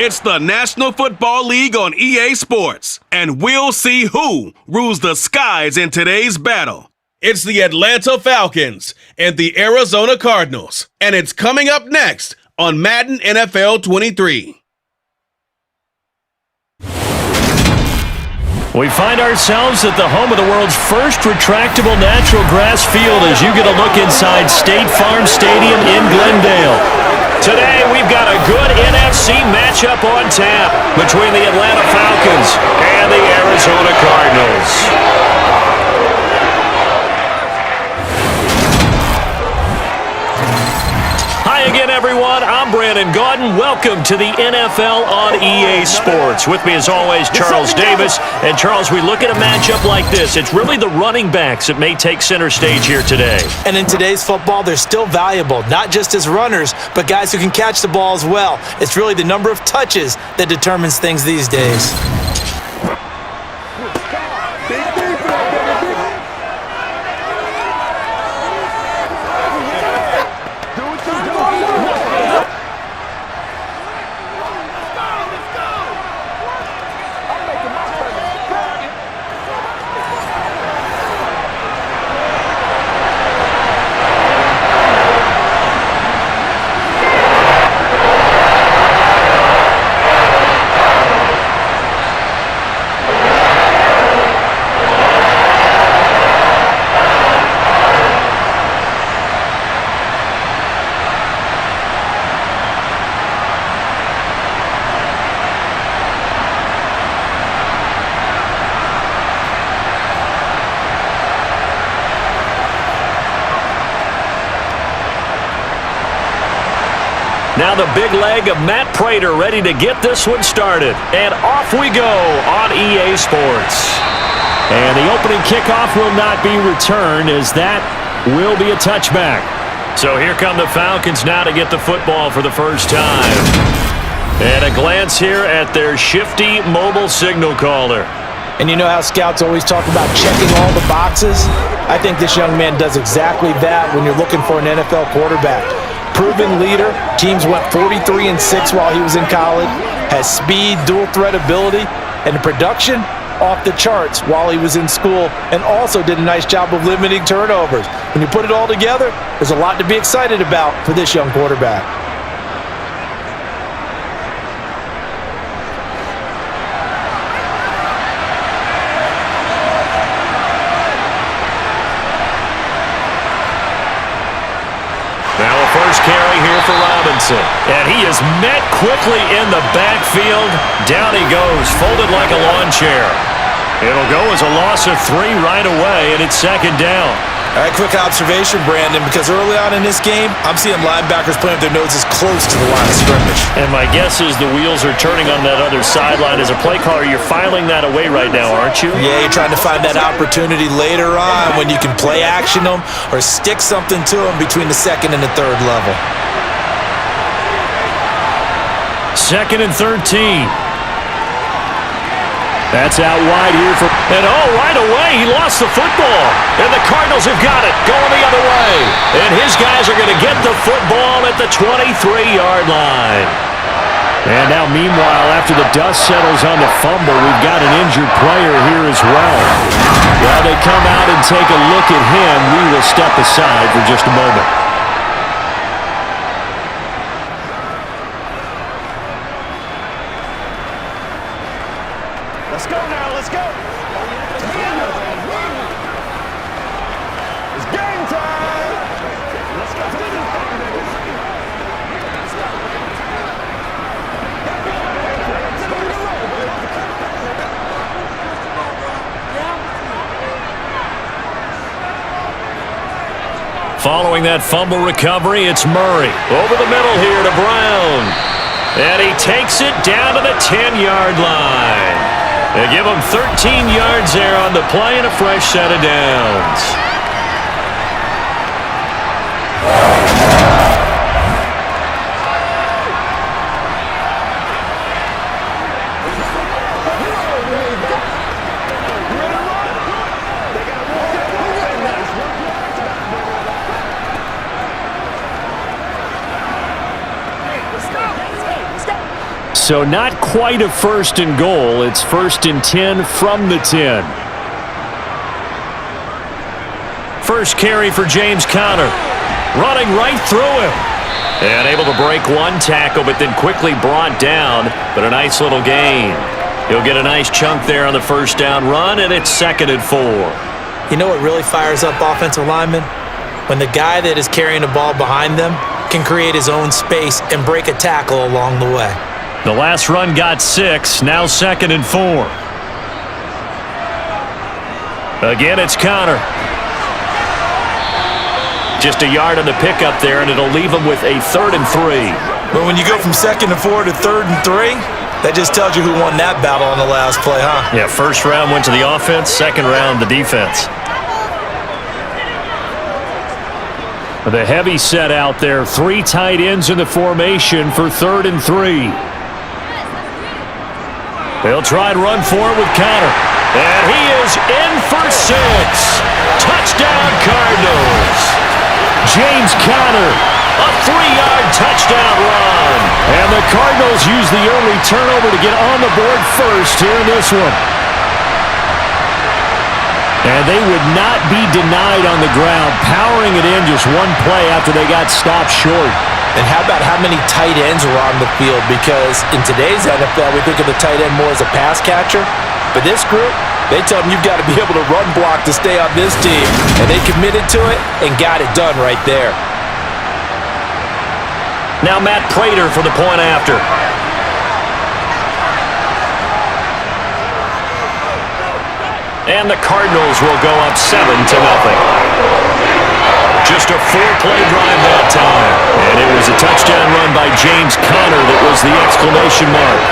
It's the National Football League on EA Sports, and we'll see who rules the skies in today's battle. It's the Atlanta Falcons and the Arizona Cardinals, and it's coming up next on Madden NFL 23. We find ourselves at the home of the world's first retractable natural grass field as you get a look inside State Farm Stadium in Glendale. Today, we've got a good NFC matchup on tap between the Atlanta Falcons and the Arizona Cardinals. Hi again, everyone. I'm Brandon Gaudin. Welcome to the NFL on EA Sports. With me, as always, Charles Davis. And, Charles, we look at a matchup like this. It's really the running backs that may take center stage here today. And in today's football, they're still valuable, not just as runners, but guys who can catch the ball as well. It's really the number of touches that determines things these days. Now the big leg of Matt Prater ready to get this one started. And off we go on EA Sports. And the opening kickoff will not be returned as that will be a touchback. So here come the Falcons now to get the football for the first time. And a glance here at their shifty mobile signal caller. And you know how scouts always talk about checking all the boxes? I think this young man does exactly that when you're looking for an NFL quarterback. Proven leader, teams went 43-6 while he was in college, has speed, dual threat ability, and production off the charts while he was in school, and also did a nice job of limiting turnovers. When you put it all together, there's a lot to be excited about for this young quarterback. Carry here for Robinson. And he is met quickly in the backfield. Down he goes, folded like a lawn chair. It'll go as a loss of 3 right away, and it's second down. All right, quick observation, Brandon, because early on in this game, I'm seeing linebackers putting their noses close to the line of scrimmage. And my guess is the wheels are turning on that other sideline. As a play caller, you're filing that away right now, aren't you? Yeah, you're trying to find that opportunity later on when you can play action them or stick something to them between the second and the third level. Second and 13. That's out wide here for... And right away, he lost the football. And the Cardinals have got it, going the other way. And his guys are going to get the football at the 23-yard line. And now, meanwhile, after the dust settles on the fumble, we've got an injured player here as well. While they come out and take a look at him, we will step aside for just a moment. Let's go now, let's go. It's game time. Let's go. Following that fumble recovery, it's Murray. Over the middle here to Brown. And he takes it down to the 10-yard line. They give him 13 yards there on the play and a fresh set of downs. So not quite a 1st and goal. It's 1st and 10 from the 10. First carry for James Conner. Running right through him. And able to break one tackle, but then quickly brought down. But a nice little gain. He'll get a nice chunk there on the first down run, and it's 2nd and 4. You know what really fires up offensive linemen? When the guy that is carrying the ball behind them can create his own space and break a tackle along the way. The last run got 6, now 2nd and 4. Again, it's Conner. Just a yard on the pickup there, and it'll leave him with a 3rd and 3. But when you go from 2nd and 4 to 3rd and 3, that just tells you who won that battle on the last play, huh? Yeah, first round went to the offense, second round the defense. The heavy set out there, 3 tight ends in the formation for 3rd and 3. They'll try and run for it with Conner. And he is in for 6. Touchdown, Cardinals. James Conner, a 3-yard touchdown run. And the Cardinals use the early turnover to get on the board first here in this one. And they would not be denied on the ground, powering it in just one play after they got stopped short. And how about how many tight ends were on the field? Because in today's NFL, we think of the tight end more as a pass catcher. But this group, they tell them you've got to be able to run block to stay on this team. And they committed to it and got it done right there. Now Matt Prater for the point after. And the Cardinals will go up 7-0. Just a 4-play drive that time. And it was a touchdown run by James Conner that was the exclamation mark.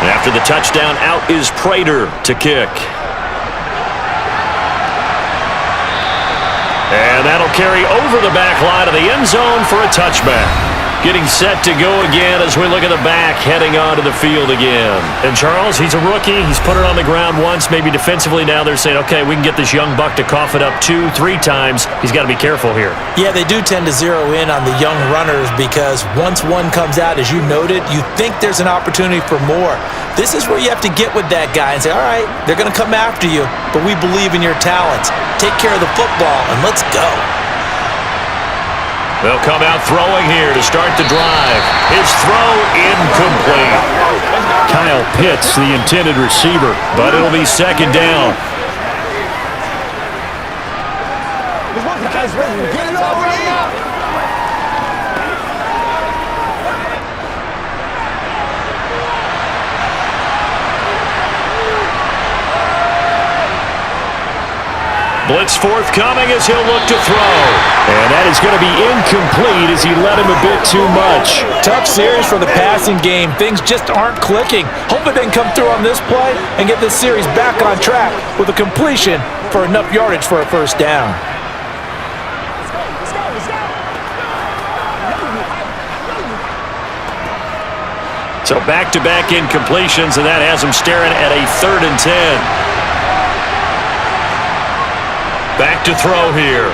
After the touchdown, out is Prater to kick. And that'll carry over the back line of the end zone for a touchback. Getting set to go again as we look at the back, heading onto the field again. And Charles, he's a rookie. He's put it on the ground once, maybe defensively. Now they're saying, okay, we can get this young buck to cough it up 2-3 times. He's got to be careful here. Yeah, they do tend to zero in on the young runners because once one comes out, as you noted, you think there's an opportunity for more. This is where you have to get with that guy and say, all right, they're going to come after you, but we believe in your talents. Take care of the football, and let's go. They'll come out throwing here to start the drive. His throw incomplete. Kyle Pitts, the intended receiver, but it'll be 2nd down. Get it over here. Blitz forthcoming as he'll look to throw. And that is going to be incomplete as he led him a bit too much. Tough series for the passing game. Things just aren't clicking. Hopefully they can come through on this play and get this series back on track with a completion for enough yardage for a 1st down. So back-to-back incompletions, and that has him staring at a 3rd and 10. Back to throw here.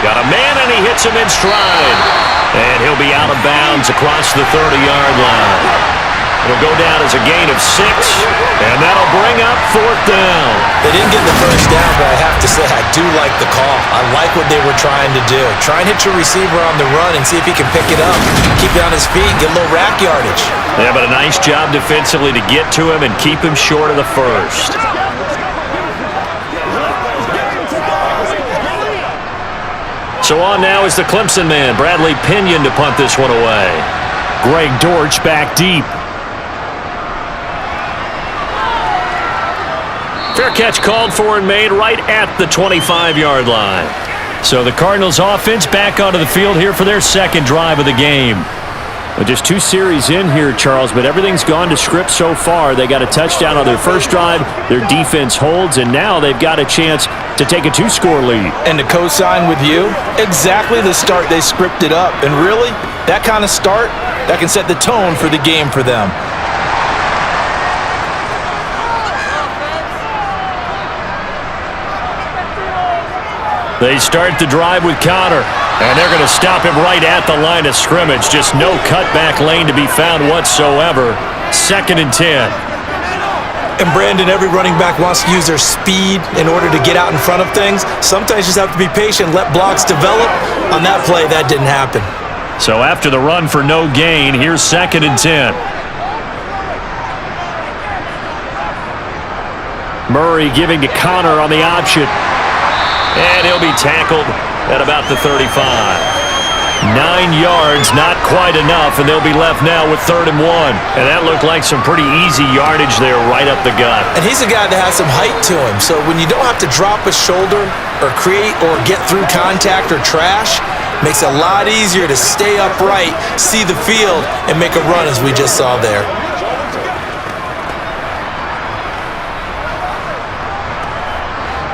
Got a man, and he hits him in stride. And he'll be out of bounds across the 30-yard line. It'll go down as a gain of 6, and that'll bring up 4th down. They didn't get the 1st down, but I have to say I do like the call. I like what they were trying to do. Try and hit your receiver on the run and see if he can pick it up. Keep it on his feet, get a little rack yardage. Yeah, but a nice job defensively to get to him and keep him short of the 1st. So on now is the Clemson man, Bradley Pinion, to punt this one away. Greg Dortch back deep. Fair catch called for and made right at the 25-yard line. So the Cardinals offense back onto the field here for their second drive of the game. Well, just 2 series in here, Charles, but everything's gone to script so far. They got a touchdown on their first drive. Their defense holds, and now they've got a chance to take a 2-score lead. And to co-sign with you, exactly the start they scripted up. And really, that kind of start, that can set the tone for the game for them. They start the drive with Connor, and they're going to stop him right at the line of scrimmage. Just no cutback lane to be found whatsoever. 2nd and 10. And Brandon, every running back wants to use their speed in order to get out in front of things. Sometimes you just have to be patient, let blocks develop. On that play, that didn't happen. So after the run for no gain, here's 2nd and 10. Murray giving to Connor on the option. And he'll be tackled at about the 35. 9 yards, not quite enough, and they'll be left now with 3rd and 1. And that looked like some pretty easy yardage there right up the gut. And he's a guy that has some height to him, so when you don't have to drop a shoulder or create or get through contact or trash, makes it a lot easier to stay upright, see the field, and make a run as we just saw there.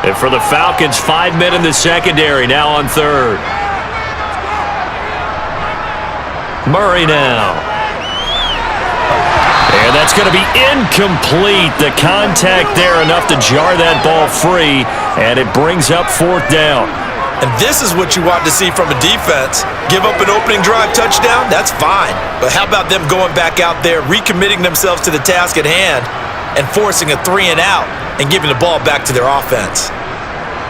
And for the Falcons, 5 men in the secondary, now on 3rd. Murray now. And that's going to be incomplete. The contact there enough to jar that ball free, and it brings up 4th down. And this is what you want to see from a defense. Give up an opening drive touchdown, that's fine. But how about them going back out there, recommitting themselves to the task at hand, and forcing a 3 and out and giving the ball back to their offense.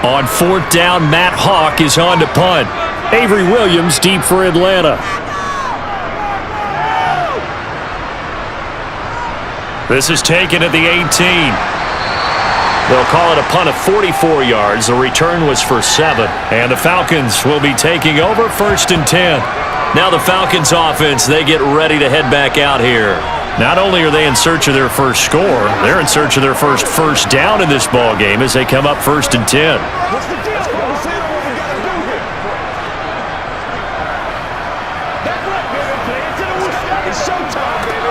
On 4th down, Matt Hawk is on to punt. Avery Williams deep for Atlanta. This is taken at the 18. They'll call it a punt of 44 yards. The return was for 7. And the Falcons will be taking over 1st and 10. Now the Falcons offense, they get ready to head back out here. Not only are they in search of their first score, they're in search of their first down in this ball game as they come up 1st and 10. What's the deal? Let's see what we got to do here. That's right, baby. Play it to the whistle. It's showtime, baby.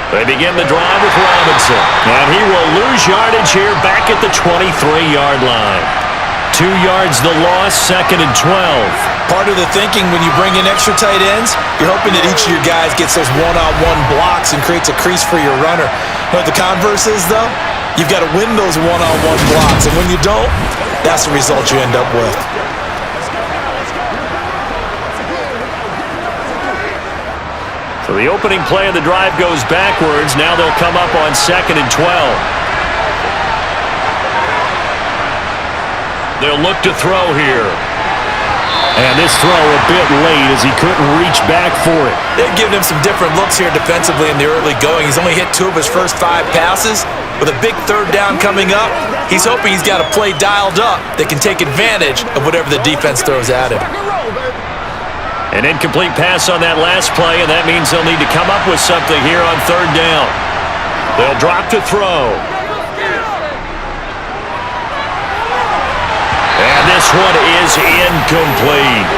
They begin the drive with Robinson, and he will lose yardage here back at the 23-yard line. 2 yards the loss, 2nd and 12. Part of the thinking when you bring in extra tight ends, you're hoping that each of your guys gets those one-on-one blocks and creates a crease for your runner. You know what the converse is, though? You've got to win those one-on-one blocks, and when you don't, that's the result you end up with. So the opening play of the drive goes backwards. Now they'll come up on 2nd and 12. They'll look to throw here. And this throw a bit late as he couldn't reach back for it. They've given him some different looks here defensively in the early going. He's only hit 2 of his first 5 passes. With a big 3rd down coming up, he's hoping he's got a play dialed up that can take advantage of whatever the defense throws at him. An incomplete pass on that last play, and that means they'll need to come up with something here on 3rd down. They'll drop to throw. And this one is incomplete.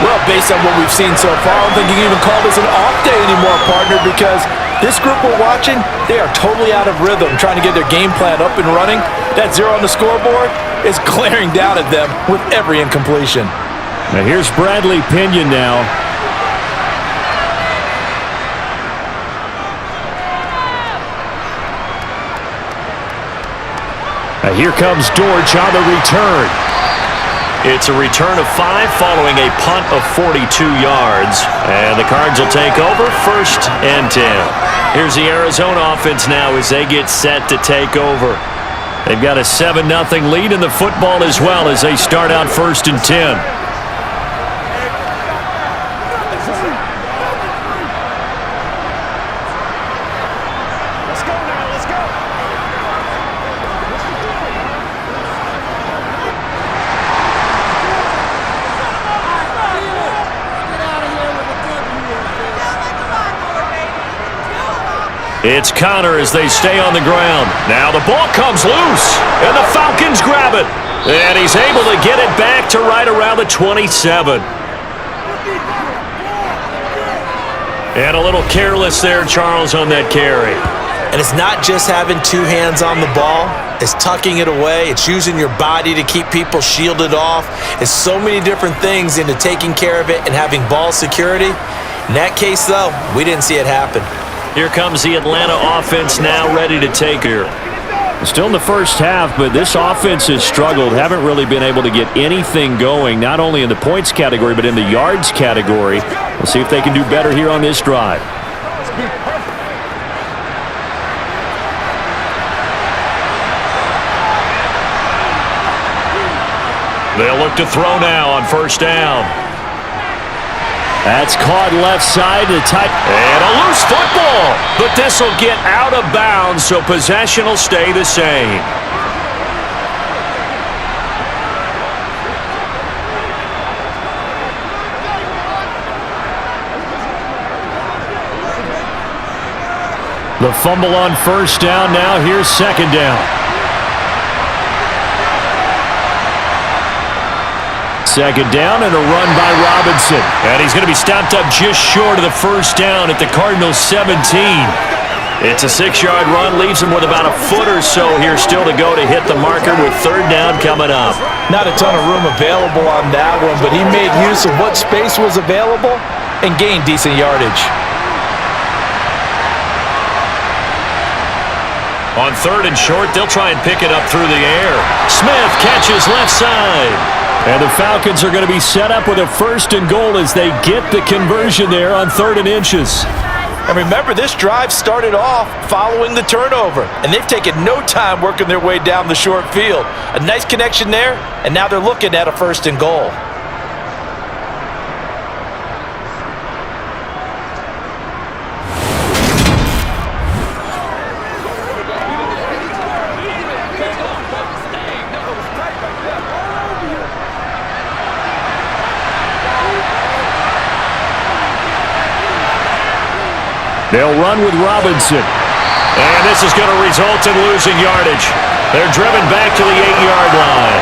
Well, based on what we've seen so far, I don't think you can even call this an off day anymore, partner, because this group we're watching, they are totally out of rhythm, trying to get their game plan up and running. That 0 on the scoreboard is glaring down at them with every incompletion. Now here's Bradley Pinion now. Now here comes Dortch on the return. It's a return of 5 following a punt of 42 yards. And the Cards will take over 1st and 10. Here's the Arizona offense now as they get set to take over. They've got a 7-0 lead in the football as well as they start out 1st and 10. It's Connor as they stay on the ground. Now the ball comes loose, and the Falcons grab it. And he's able to get it back to right around the 27. And a little careless there, Charles, on that carry. And it's not just having two hands on the ball. It's tucking it away. It's using your body to keep people shielded off. It's so many different things into taking care of it and having ball security. In that case, though, we didn't see it happen. Here comes the Atlanta offense now ready to take her. Still in the first half, but this offense has struggled. Haven't really been able to get anything going, not only in the points category, but in the yards category. We'll see if they can do better here on this drive. They'll look to throw now on first down. That's caught left side to tight. And a loose football. But this will get out of bounds, so possession will stay the same. The fumble on first down now. Here's second down. Second down and a run by Robinson. And he's going to be stopped up just short of the first down at the Cardinals' 17. It's a 6-yard run, leaves him with about a foot or so here still to go to hit the marker with third down coming up. Not a ton of room available on that one, but he made use of what space was available and gained decent yardage. On third and short, they'll try and pick it up through the air. Smith catches left side. And the Falcons are going to be set up with a first and goal as they get the conversion there on third and inches. And remember, this drive started off following the turnover, and they've taken no time working their way down the short field. A nice connection there, and now they're looking at a first and goal. They'll run with Robinson. And this is going to result in losing yardage. They're driven back to the 8-yard line.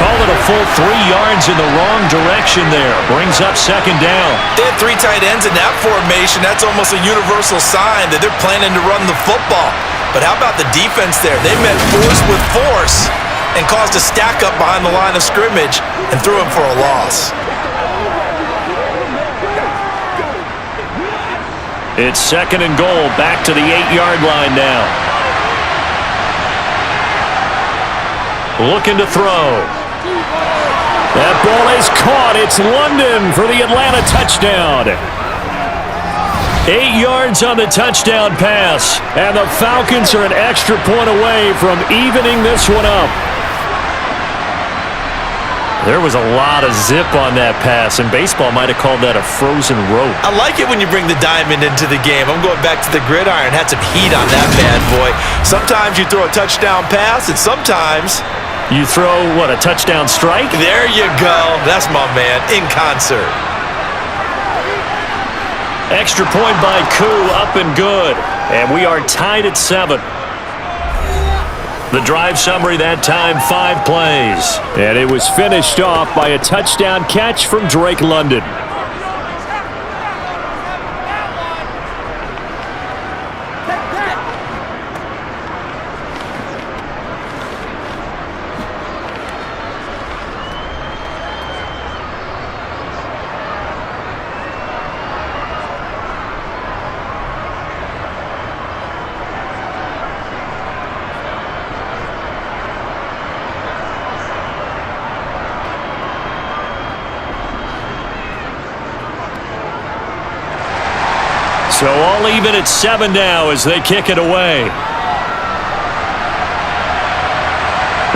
Call it a full 3 yards in the wrong direction there. Brings up second down. They had 3 tight ends in that formation. That's almost a universal sign that they're planning to run the football. But how about the defense there? They met force with force and caused a stack up behind the line of scrimmage and threw him for a loss. It's second and goal, back to the 8-yard line now. Looking to throw. That ball is caught. It's London for the Atlanta touchdown. 8 yards on the touchdown pass. And the Falcons are an extra point away from evening this one up. There was a lot of zip on that pass, and baseball might have called that a frozen rope. I like it when you bring the diamond into the game. I'm going back to the gridiron. Had some heat on that bad boy. Sometimes you throw a touchdown pass, and sometimes you throw, what, a touchdown strike? There you go. That's my man, in concert. Extra point by Koo, up and good. And we are tied at 7. The drive summary that time, 5 plays. And it was finished off by a touchdown catch from Drake London. So all even at 7 now as they kick it away.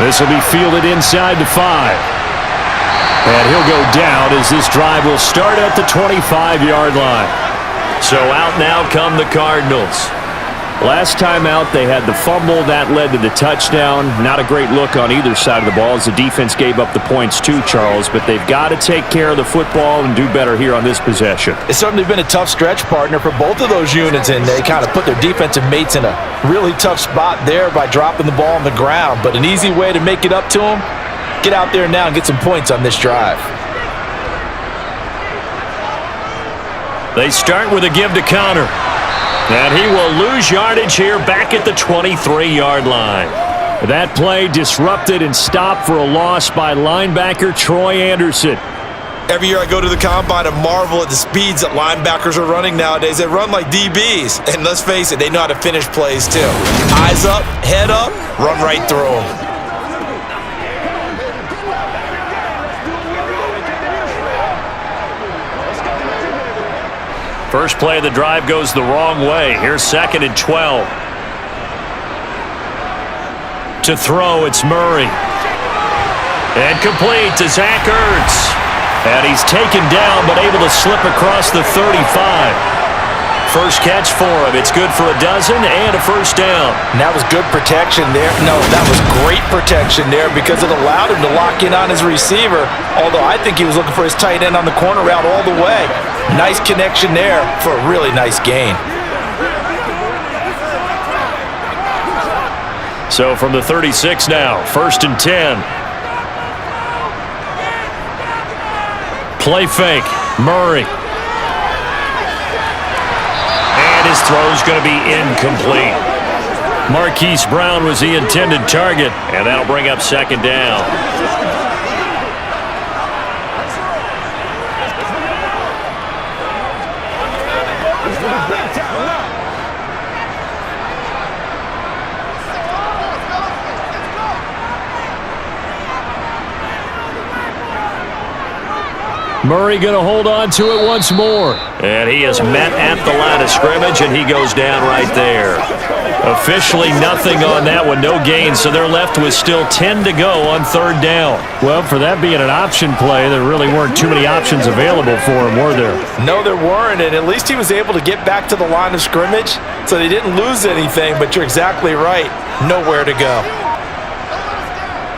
This will be fielded inside the 5. And he'll go down as this drive will start at the 25-yard line. So out now come the Cardinals. Last time out, they had the fumble. That led to the touchdown. Not a great look on either side of the ball as the defense gave up the points too, Charles. But they've got to take care of the football and do better here on this possession. It's certainly been a tough stretch, partner, for both of those units, and they kind of put their defensive mates in a really tough spot there by dropping the ball on the ground. But an easy way to make it up to them, get out there now and get some points on this drive. They start with a give to Connor. And he will lose yardage here back at the 23-yard line. That play disrupted and stopped for a loss by linebacker Troy Anderson. Every year I go to the combine and marvel at the speeds that linebackers are running nowadays. They run like DBs. And let's face it, they know how to finish plays too. Eyes up, head up, run right through them. First play of the drive goes the wrong way. Here's 2nd and 12. To throw, it's Murray. And complete to Zach Ertz. And he's taken down but able to slip across the 35. First catch for him. It's good for a dozen and a first down. And that was good protection there. No, that was great protection there because it allowed him to lock in on his receiver, although I think he was looking for his tight end on the corner route all the way. Nice connection there for a really nice gain. So from the 36 now, 1st and 10. Play fake. Murray. And his throw's going to be incomplete. Marquise Brown was the intended target, and that'll bring up 2nd down. Murray going to hold on to it once more. And he is met at the line of scrimmage, and he goes down right there. Officially nothing on that one, no gain, so they're left with still 10 to go on 3rd down. Well, for that being an option play, there really weren't too many options available for him, were there? No, there weren't, and at least he was able to get back to the line of scrimmage, so they didn't lose anything, but you're exactly right. Nowhere to go.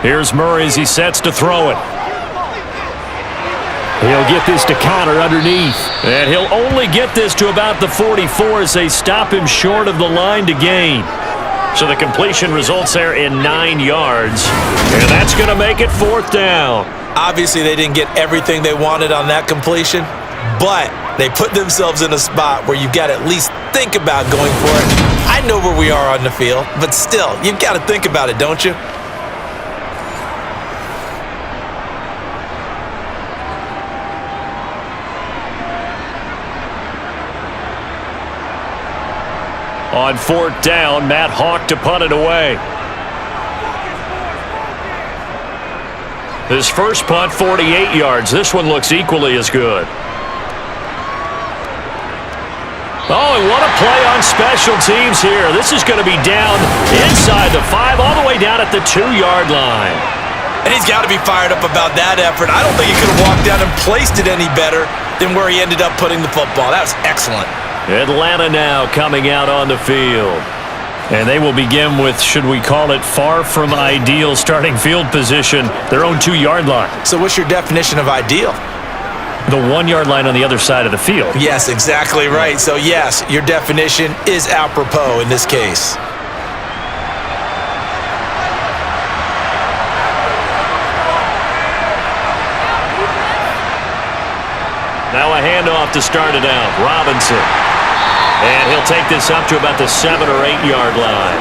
Here's Murray as he sets to throw it. He'll get this to Connor underneath. And he'll only get this to about the 44 as they stop him short of the line to gain. So the completion results there in 9 yards. And that's going to make it 4th down. Obviously, they didn't get everything they wanted on that completion, but they put themselves in a spot where you've got to at least think about going for it. I know where we are on the field, but still, you've got to think about it, don't you? On 4th down, Matt Hawk to punt it away. His first punt, 48 yards. This one looks equally as good. Oh, and what a play on special teams here. This is going to be down inside the 5, all the way down at the 2-yard line. And he's got to be fired up about that effort. I don't think he could have walked down and placed it any better than where he ended up putting the football. That was excellent. Atlanta now coming out on the field. And they will begin with, should we call it, far from ideal starting field position, their own 2-yard line. So what's your definition of ideal? The 1-yard line on the other side of the field. Yes, exactly right. So yes, your definition is apropos in this case. Now a handoff to start it out. Robinson. And he'll take this up to about the 7 or 8-yard line.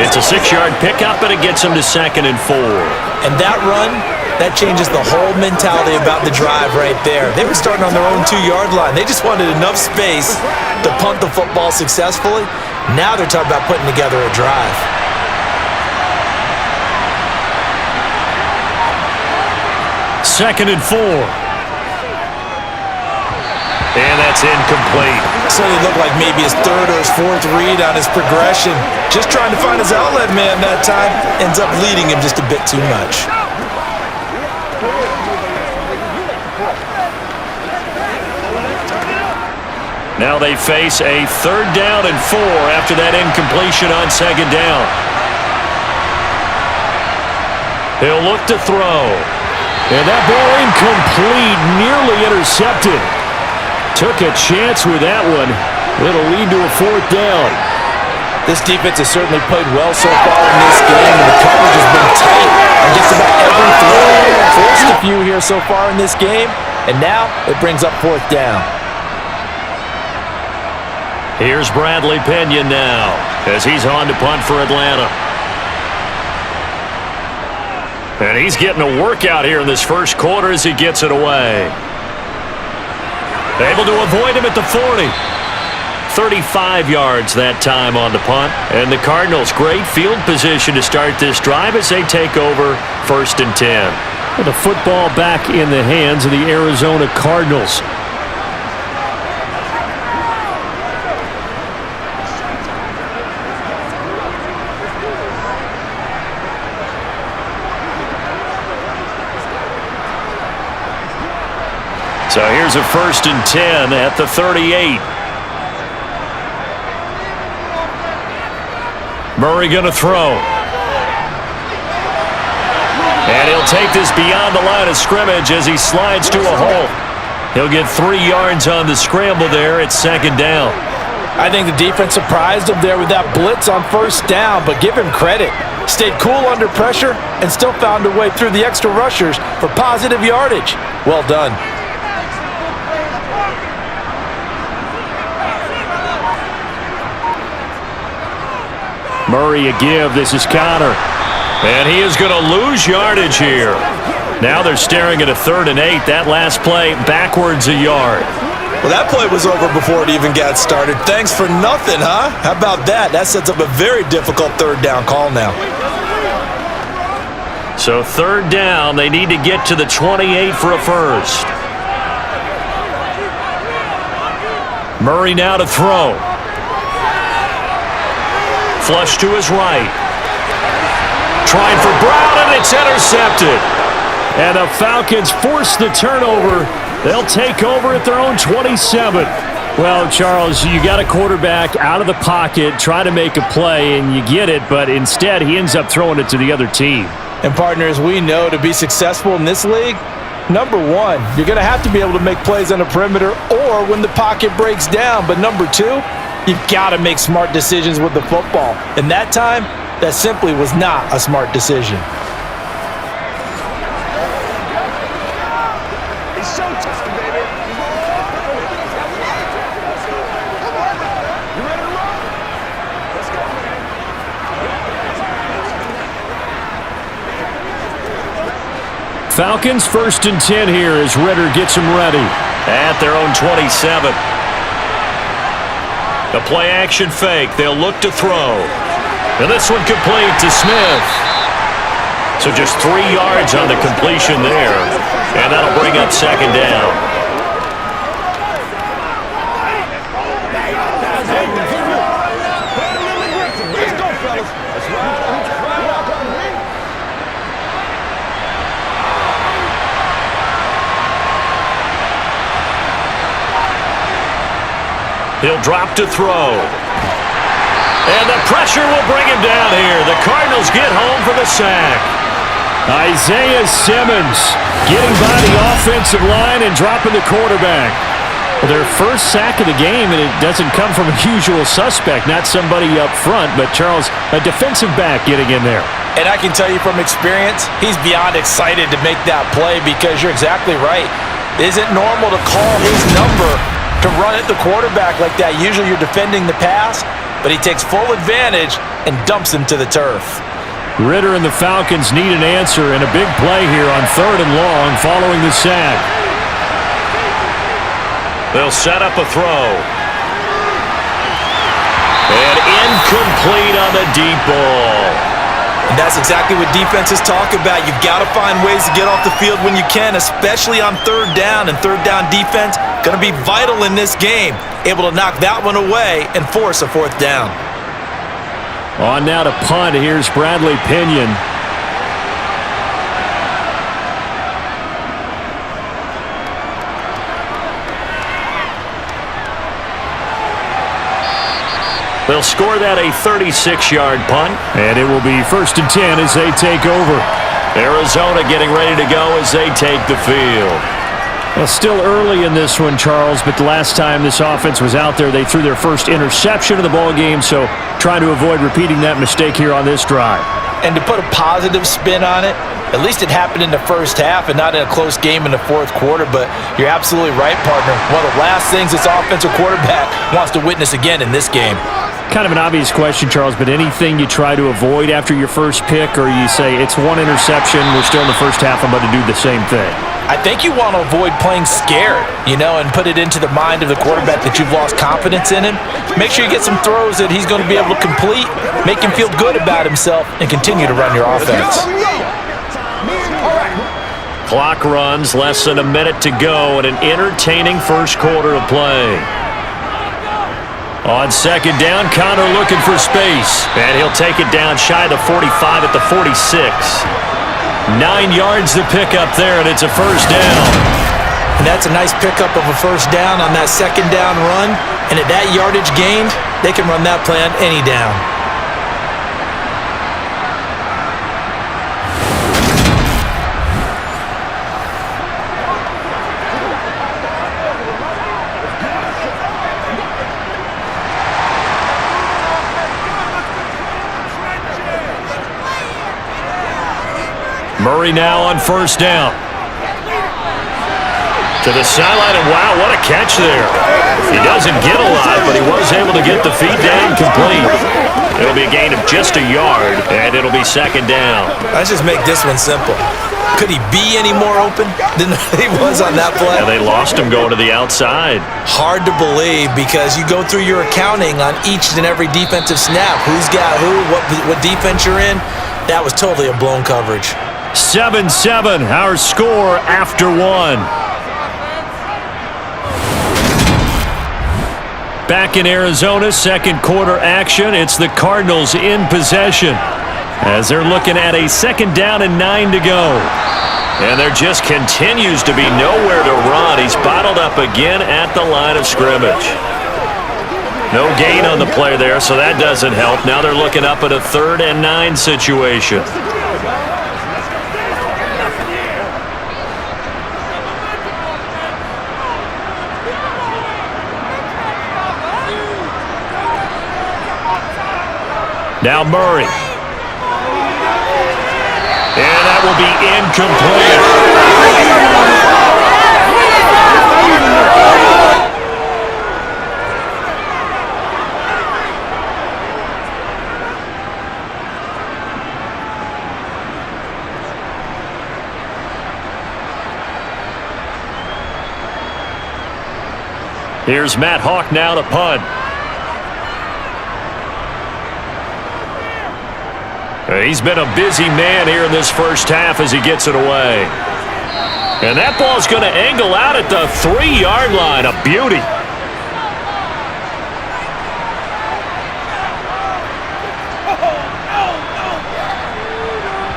It's a 6-yard pickup, and it gets him to 2nd and 4. And that run, that changes the whole mentality about the drive right there. They were starting on their own 2-yard line. They just wanted enough space to punt the football successfully. Now they're talking about putting together a drive. Second and 4. And that's incomplete. So it looked like maybe his 3rd or his 4th read on his progression. Just trying to find his outlet man that time. Ends up leading him just a bit too much. Now they face a 3rd down and 4 after that incompletion on 2nd down. He'll look to throw. And that ball incomplete, nearly intercepted. Took a chance with that one. It'll lead to a 4th down. This defense has certainly played well so far in this game, and the coverage has been tight on just about every throw. Forced a few here so far in this game, and now it brings up 4th down. Here's Bradley Pinion now as he's on to punt for Atlanta. And he's getting a workout here in this first quarter as he gets it away. Able to avoid him at the 40. 35 yards that time on the punt. And the Cardinals, great field position to start this drive as they take over 1st and 10. With the football back in the hands of the Arizona Cardinals. So here's a 1st and 10 at the 38. Murray going to throw. And he'll take this beyond the line of scrimmage as he slides to a hole. He'll get 3 yards on the scramble there at 2nd down. I think the defense surprised him there with that blitz on 1st down, but give him credit. Stayed cool under pressure and still found a way through the extra rushers for positive yardage. Well done. Murray a give. This is Connor. And he is going to lose yardage here. Now they're staring at a 3rd and 8. That last play backwards a yard. Well, that play was over before it even got started. Thanks for nothing, huh? How about that? That sets up a very difficult 3rd down call now. So 3rd down. They need to get to the 28 for a first. Murray now to throw. Flush to his right. Trying for Brown, and it's intercepted. And the Falcons force the turnover. They'll take over at their own 27. Well, Charles, you got a quarterback out of the pocket, try to make a play, and you get it, but instead he ends up throwing it to the other team. And partners, we know to be successful in this league, number one, you're going to have to be able to make plays on the perimeter or when the pocket breaks down. But number two, you've got to make smart decisions with the football. And that time, that simply was not a smart decision. It's showtime, baby. You ready to roll? Let's go, man. Falcons 1st and 10 here as Ritter gets them ready. At their own 27. The play action fake. They'll look to throw. And this one complete to Smith. So just 3 yards on the completion there. And that'll bring up 2nd down. He'll drop to throw. And the pressure will bring him down here. The Cardinals get home for the sack. Isaiah Simmons getting by the offensive line and dropping the quarterback. Their first sack of the game, and it doesn't come from a usual suspect, not somebody up front, but Charles, a defensive back getting in there. And I can tell you from experience, he's beyond excited to make that play because you're exactly right. It isn't normal to call his number to run at the quarterback like that. Usually you're defending the pass, but he takes full advantage and dumps him to the turf. Ritter and the Falcons need an answer and a big play here on 3rd and long following the sack. They'll set up a throw. And incomplete on the deep ball. And that's exactly what defenses talk about. You've got to find ways to get off the field when you can, especially on 3rd down. And 3rd down defense going to be vital in this game. Able to knock that one away and force a 4th down. On now to punt. Here's Bradley Pinion. They'll score that a 36-yard punt. And it will be 1st and 10 as they take over. Arizona getting ready to go as they take the field. Well, still early in this one, Charles, but the last time this offense was out there, they threw their first interception of the ball game, so trying to avoid repeating that mistake here on this drive. And to put a positive spin on it, at least it happened in the first half and not in a close game in the fourth quarter, but you're absolutely right, partner. One of the last things this offensive quarterback wants to witness again in this game. Kind of an obvious question, Charles, but anything you try to avoid after your first pick, or you say it's one interception, we're still in the first half, I'm about to do the same thing? I think you want to avoid playing scared, and put it into the mind of the quarterback that you've lost confidence in him. Make sure you get some throws that he's going to be able to complete, make him feel good about himself, and continue to run your offense. Clock runs, less than a minute to go, and an entertaining first quarter of play. On second down, Connor looking for space, and he'll take it down shy of the 45 at the 46. 9 yards to pick up there, and it's a first down. And that's a nice pickup of a first down on that second down run. And at that yardage gained, they can run that play on any down. Murray now on first down. To the sideline, and wow, what a catch there. He doesn't get a lot, but he was able to get the feet down complete. It'll be a gain of just a yard, and it'll be second down. Let's just make this one simple. Could he be any more open than he was on that play? And they lost him going to the outside. Hard to believe because you go through your accounting on each and every defensive snap. Who's got who, what defense you're in. That was totally a blown coverage. 7-7, our score after one. Back in Arizona, second quarter action. It's the Cardinals in possession as they're looking at a second down and 9 to go. And there just continues to be nowhere to run. He's bottled up again at the line of scrimmage. No gain on the play there, so that doesn't help. Now they're looking up at a 3rd and 9 situation. Now Murray. And that will be incomplete. Here's Matt Hawk now to punt. He's been a busy man here in this first half as he gets it away. And that ball's going to angle out at the 3-yard line. A beauty.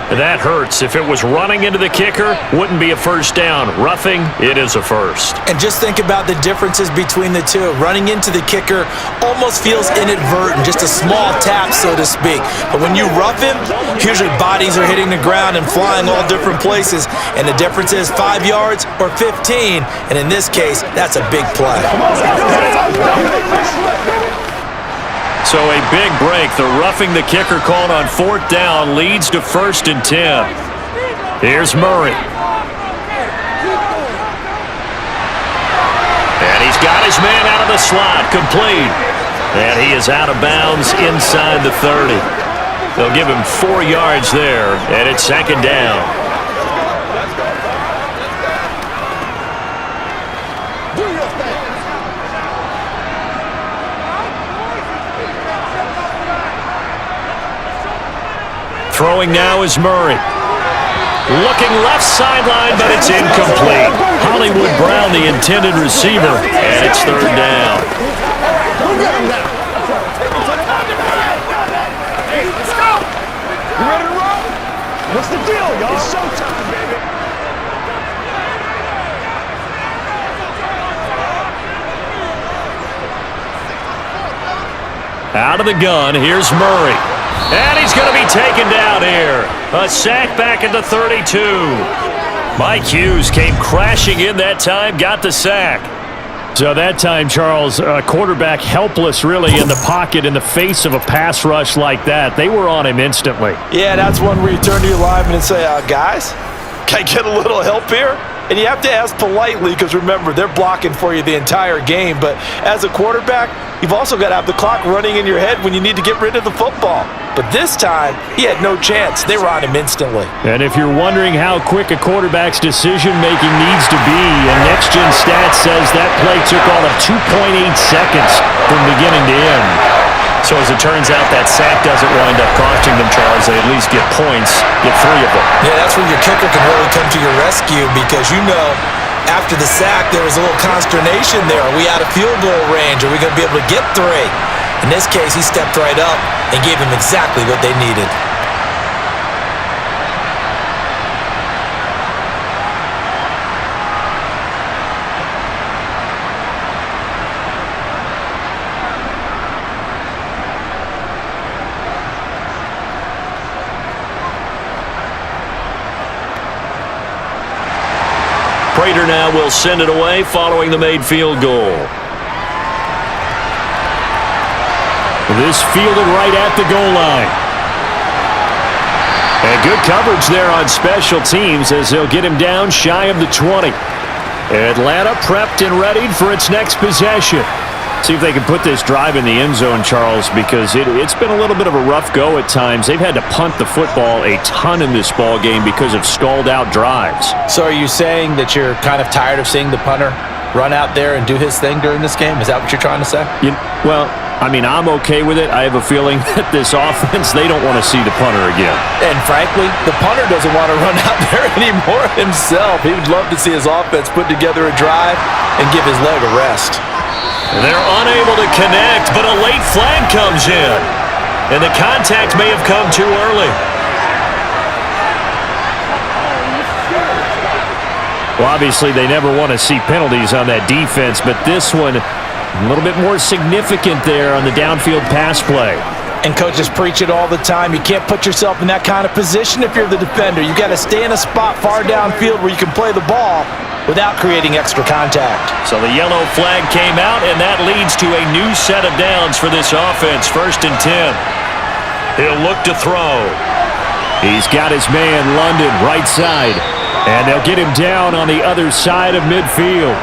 That hurts. If it was running into the kicker, wouldn't be a first down. Roughing, it is a first. And just think about the differences between the two. Running into the kicker almost feels inadvertent, just a small tap, so to speak. But when you rough him, usually bodies are hitting the ground and flying all different places. And the difference is 5 yards or 15. And in this case, that's a big play. So a big break. The roughing the kicker called on 4th down leads to 1st and 10. Here's Murray. And he's got his man out of the slot, complete. And he is out of bounds inside the 30. They'll give him 4 yards there, and it's second down. Throwing now is Murray. Looking left sideline, but it's incomplete. Hollywood Brown, the intended receiver, and it's 3rd down. Hey, let's go! You ready to roll? What's the deal, y'all? It's showtime, baby. Out of the gun, here's Murray. And he's going to be taken down here. A sack back at the 32. Mike Hughes came crashing in that time, got the sack. So that time, Charles, quarterback helpless really in the pocket in the face of a pass rush like that. They were on him instantly. Yeah, that's one where you turn to your lineman and say, guys, can I get a little help here? And you have to ask politely because, remember, they're blocking for you the entire game. But as a quarterback, you've also got to have the clock running in your head when you need to get rid of the football. But this time, he had no chance. They were on him instantly. And if you're wondering how quick a quarterback's decision-making needs to be, and Next Gen Stats says that play took all of 2.8 seconds from beginning to end. So as it turns out, that sack doesn't wind up costing them, Charles. They at least get points, get 3 of them. Yeah, that's where your kicker can really come to your rescue because, after the sack, there was a little consternation there. Are we out of field goal range? Are we going to be able to get 3? In this case, he stepped right up and gave them exactly what they needed. Prater now will send it away following the made field goal. This fielded right at the goal line. And good coverage there on special teams as they'll get him down shy of the 20. Atlanta prepped and readied for its next possession. See if they can put this drive in the end zone, Charles, because it's been a little bit of a rough go at times. They've had to punt the football a ton in this ball game because of stalled-out drives. So are you saying that you're kind of tired of seeing the punter run out there and do his thing during this game? Is that what you're trying to say? I'm okay with it. I have a feeling that this offense, they don't want to see the punter again. And frankly, the punter doesn't want to run out there anymore himself. He would love to see his offense put together a drive and give his leg a rest. They're unable to connect, but a late flag comes in. And the contact may have come too early. Well, obviously, they never want to see penalties on that defense, but this one, a little bit more significant there on the downfield pass play. And coaches preach it all the time. You can't put yourself in that kind of position if you're the defender. You got to stay in a spot far downfield where you can play the ball without creating extra contact. So the yellow flag came out, and that leads to a new set of downs for this offense. 1st and 10. He'll look to throw. He's got his man, London, right side. And they'll get him down on the other side of midfield.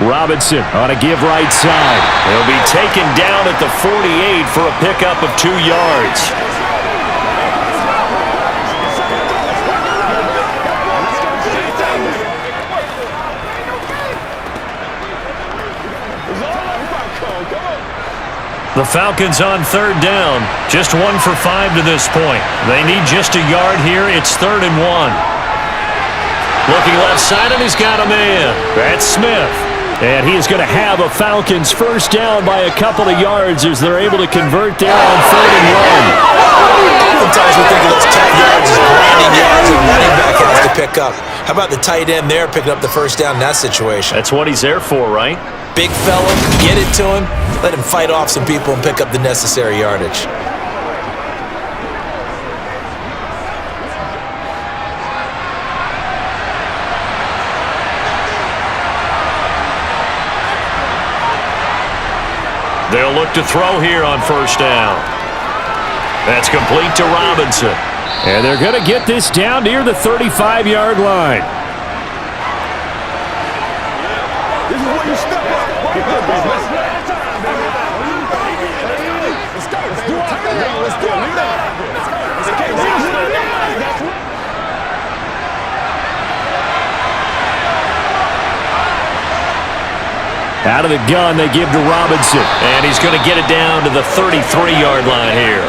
Robinson on a give right side. He'll be taken down at the 48 for a pickup of 2 yards. The Falcons on 3rd down. Just 1 for 5 to this point. They need just a yard here. It's 3rd and 1. Looking left side, and he's got a man. That's Smith. And he is going to have a Falcons first down by a couple of yards as they're able to convert there on 3rd and 1. Sometimes we think of those tough yards as grinding yards that running back has to pick up. How about the tight end there picking up the first down in that situation? That's what he's there for, right? Big fella, get it to him, let him fight off some people and pick up the necessary yardage. They'll look to throw here on 1st down. That's complete to Robinson. And they're going to get this down near the 35-yard line. This is where you step up. Let's go. Let's do our thing. Let's do our thing. Out of the gun, they give to Robinson. And he's going to get it down to the 33-yard line here.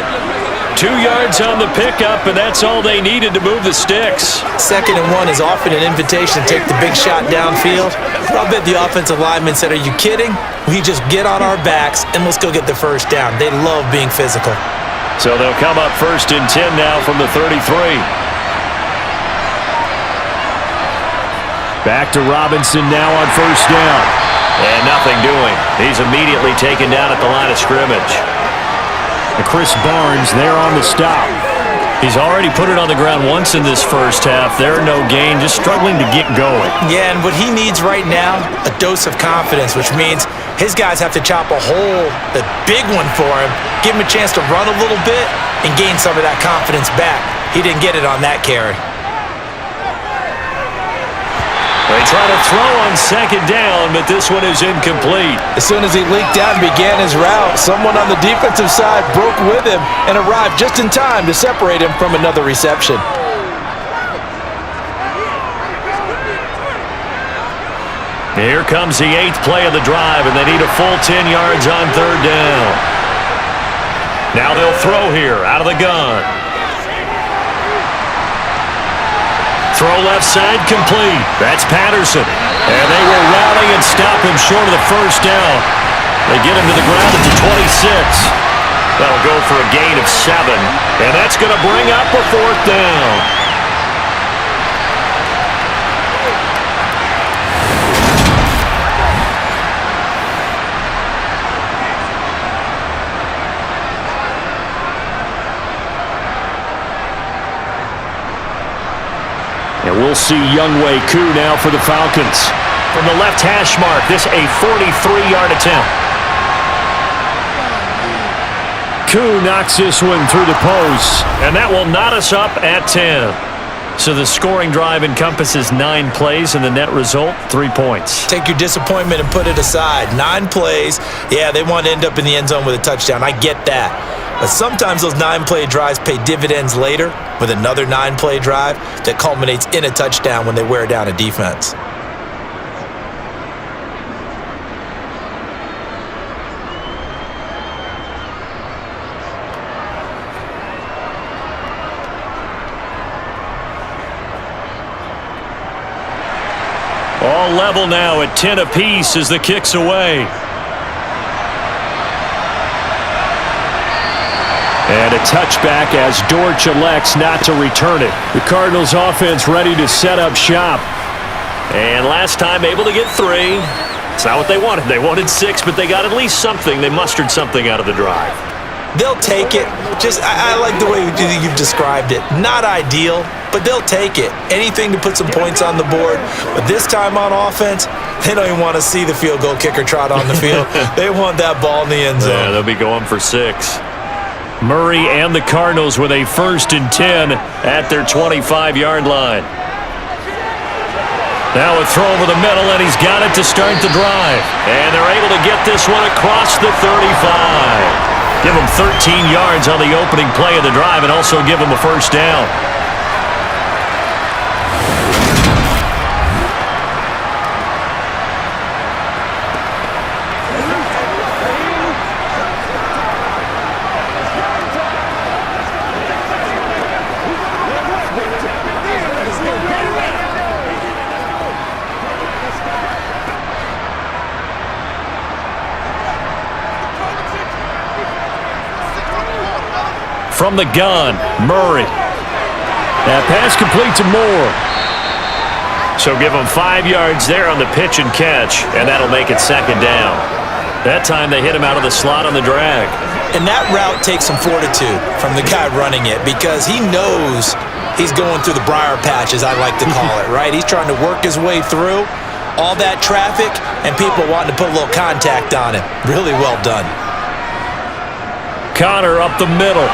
2 yards on the pickup, and that's all they needed to move the sticks. 2nd and 1 is often an invitation to take the big shot downfield. I'll bet the offensive lineman said, "Are you kidding? We just get on our backs and let's go get the first down." They love being physical. So they'll come up 1st and 10 now from the 33. Back to Robinson now on 1st down. And nothing doing. He's immediately taken down at the line of scrimmage. And Chris Barnes there on the stop. He's already put it on the ground once in this first half. There, no gain, just struggling to get going. Yeah, and what he needs right now, a dose of confidence, which means his guys have to chop a hole, a big one for him, give him a chance to run a little bit, and gain some of that confidence back. He didn't get it on that carry. They try to throw on 2nd down, but this one is incomplete. As soon as he leaked out and began his route, someone on the defensive side broke with him and arrived just in time to separate him from another reception. Here comes the 8th play of the drive, and they need a full 10 yards on 3rd down. Now they'll throw here out of the gun. Throw left side complete. That's Patterson. And they will rally and stop him short of the 1st down. They get him to the ground at the 26. That'll go for a gain of 7. And that's going to bring up a 4th down. And we'll see Younghoe Koo now for the Falcons. From the left hash mark, this a 43-yard attempt. Koo knocks this one through the post. And that will knot us up at 10. So the scoring drive encompasses 9 plays, and the net result, 3 points. Take your disappointment and put it aside. 9 plays. Yeah, they want to end up in the end zone with a touchdown. I get that. But sometimes those 9-play drives pay dividends later with another 9-play drive that culminates in a touchdown when they wear down a defense. All level now at 10 apiece as the kick's away. And a touchback as Dortch elects not to return it. The Cardinals offense ready to set up shop. And last time able to get 3. It's not what they wanted. They wanted 6, but they got at least something. They mustered something out of the drive. They'll take it. I like the way you've described it. Not ideal, but they'll take it. Anything to put some points on the board. But this time on offense, they don't even want to see the field goal kicker trot on the field. They want that ball in the end zone. Yeah, they'll be going for 6. Murray and the Cardinals with a 1st and 10 at their 25-yard line. Now a throw over the middle, and he's got it to start the drive. And they're able to get this one across the 35. Give them 13 yards on the opening play of the drive and also give them a 1st down. From the gun, Murray. That pass complete to Moore. So give them 5 yards there on the pitch and catch, and that'll make it 2nd down. That time they hit him out of the slot on the drag. And that route takes some fortitude from the guy running it because he knows he's going through the briar patch, as I like to call it, right? He's trying to work his way through all that traffic and people wanting to put a little contact on him. Really well done. Connor up the middle.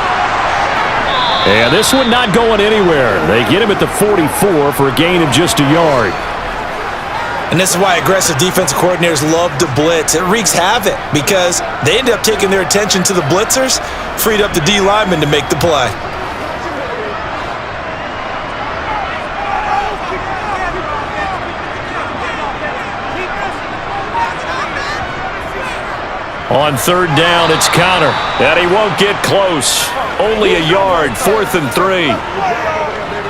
And this one not going anywhere. They get him at the 44 for a gain of just a yard. And this is why aggressive defensive coordinators love to blitz. It wreaks havoc because they end up taking their attention to the blitzers, freed up the D lineman to make the play. On 3rd down, it's Connor. And he won't get close. only a yard, 4th and 3.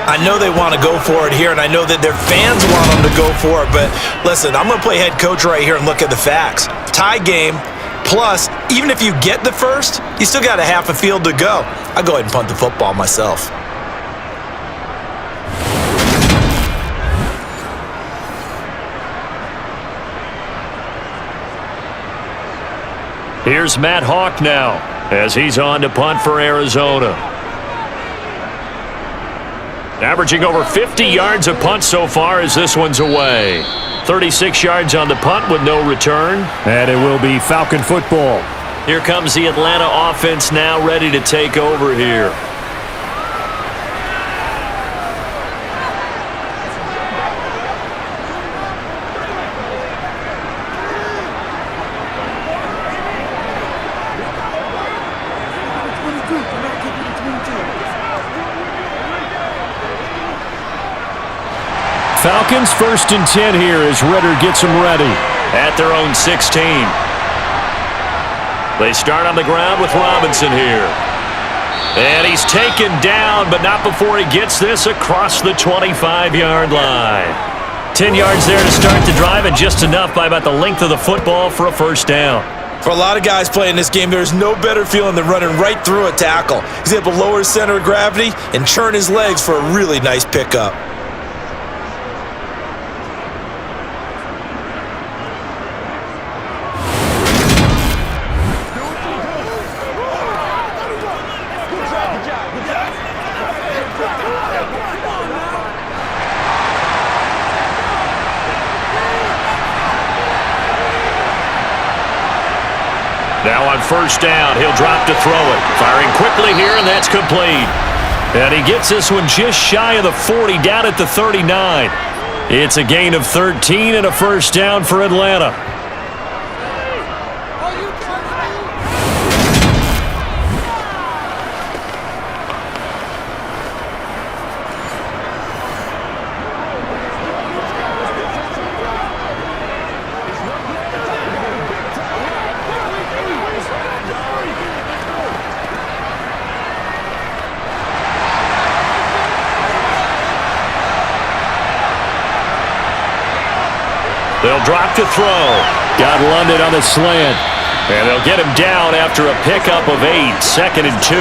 I know they want to go for it here, and I know that their fans want them to go for it, but listen, I'm going to play head coach right here and look at the facts. Tie game, plus, even if you get the first, you still got a half a field to go. I'll go ahead and punt the football myself. Here's Matt Hawk now as he's on to punt for Arizona. Averaging over 50 yards a punt so far as this one's away. 36 yards on the punt with no return. And it will be Falcon football. Here comes the Atlanta offense now ready to take over here. Falcons 1st and 10 here as Ritter gets them ready. At their own 16. They start on the ground with Robinson here. And he's taken down, but not before he gets this across the 25-yard line. 10 yards there to start the drive, and just enough by about the length of the football for a first down. For a lot of guys playing this game, there's no better feeling than running right through a tackle. He's able to lower his center of gravity and churn his legs for a really nice pickup. Now on first down, he'll drop to throw it. Firing quickly here, and that's complete. And he gets this one just shy of the 40, down at the 39. It's a gain of 13 and a first down for Atlanta. They'll drop to throw. Got London on the slant. And they'll get him down after a pickup of 8, 2nd and 2.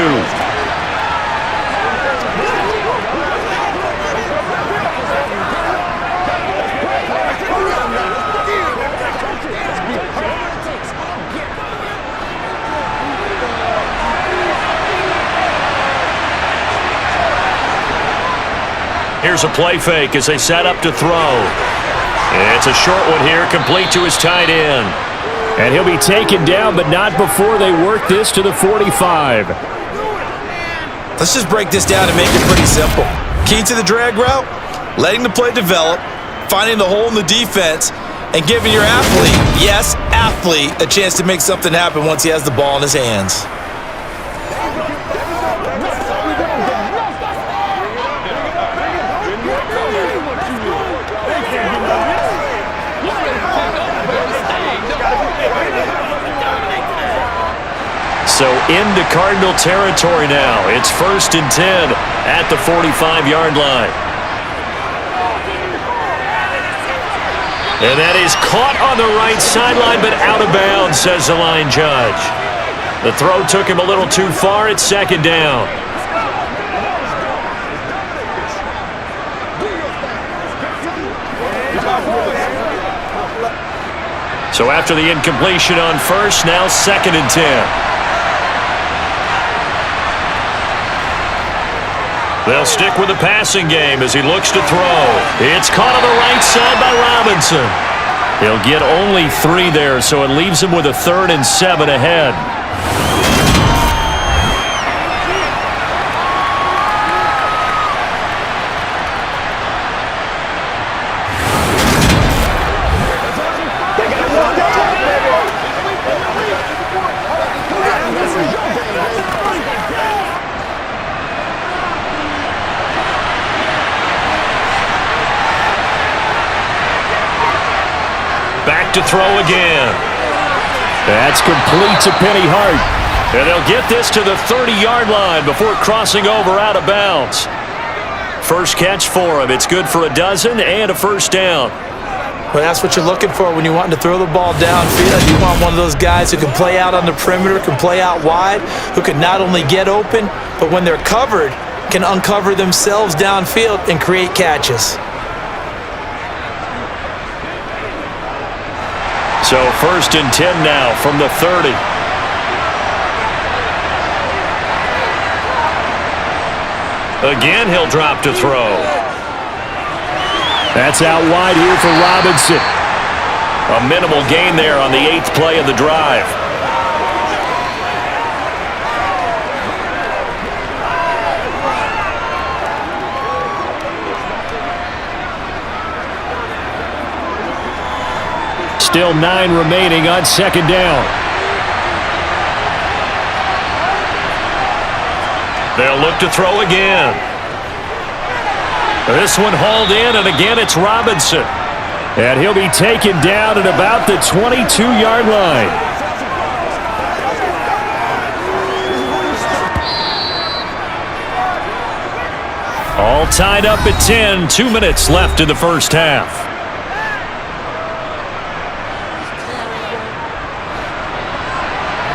Here's a play fake as they set up to throw. It's a short one here, complete to his tight end. And he'll be taken down, but not before they work this to the 45. Let's just break this down and make it pretty simple. Key to the drag route, letting the play develop, finding the hole in the defense, and giving your athlete, yes, athlete, a chance to make something happen once he has the ball in his hands. So into Cardinal territory now. It's 1st and 10 at the 45-yard line. And that is caught on the right sideline, but out of bounds, says the line judge. The throw took him a little too far. It's 2nd down. So after the incompletion on first, now 2nd and 10. They'll stick with the passing game as he looks to throw. It's caught on the right side by Robinson. He'll get only 3 there, so it leaves him with a 3rd and 7 ahead. Back to throw again. That's complete to Penny Hart. And they'll get this to the 30-yard line before crossing over out of bounds. First catch for him. It's good for a dozen and a first down. Well, that's what you're looking for when you want to throw the ball downfield. You want one of those guys who can play out on the perimeter, can play out wide, who can not only get open, but when they're covered, can uncover themselves downfield and create catches. So 1st and 10 now from the 30. Again, he'll drop to throw. That's out wide here for Robinson. A minimal gain there on the 8th play of the drive. Still 9 remaining on 2nd down. They'll look to throw again. This one hauled in, and again it's Robinson. And he'll be taken down at about the 22-yard line. All tied up at 10. 2 minutes left in the first half.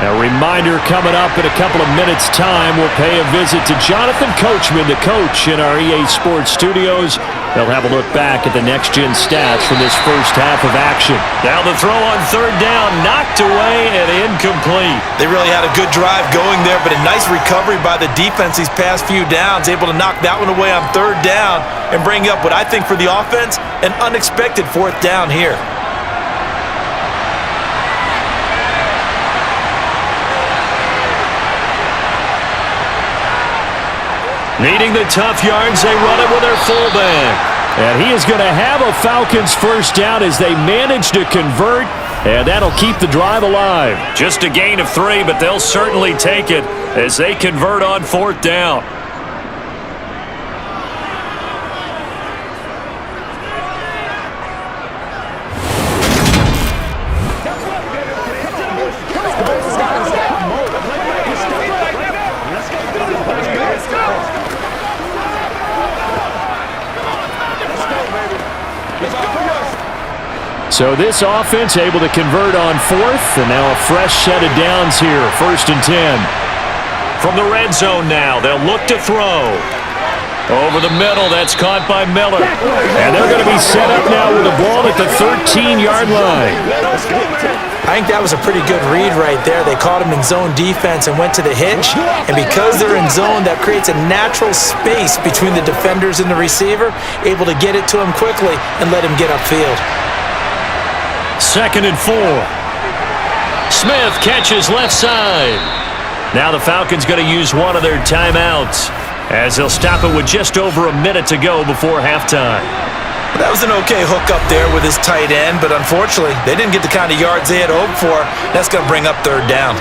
A reminder coming up in a couple of minutes' time. We'll pay a visit to Jonathan Coachman, the coach in our EA Sports studios. They'll have a look back at the next-gen stats from this first half of action. Now the throw on 3rd down, knocked away and incomplete. They really had a good drive going there, but a nice recovery by the defense these past few downs, able to knock that one away on 3rd down and bring up what I think for the offense, an unexpected 4th down here. Needing the tough yards, they run it with their fullback. And he is going to have a Falcons first down as they manage to convert, and that'll keep the drive alive. Just a gain of 3, but they'll certainly take it as they convert on 4th down. So this offense able to convert on 4th, and now a fresh set of downs here, 1st and 10. From the red zone now, they'll look to throw. Over the middle, that's caught by Miller. And they're going to be set up now with the ball at the 13-yard line. I think that was a pretty good read right there. They caught him in zone defense and went to the hitch. And because they're in zone, that creates a natural space between the defenders and the receiver, able to get it to him quickly and let him get upfield. 2nd and 4. Smith catches left side. Now the Falcons going to use one of their timeouts as they'll stop it with just over a minute to go before halftime. That was an okay hook up there with his tight end, but unfortunately, they didn't get the kind of yards they had hoped for. That's going to bring up 3rd down.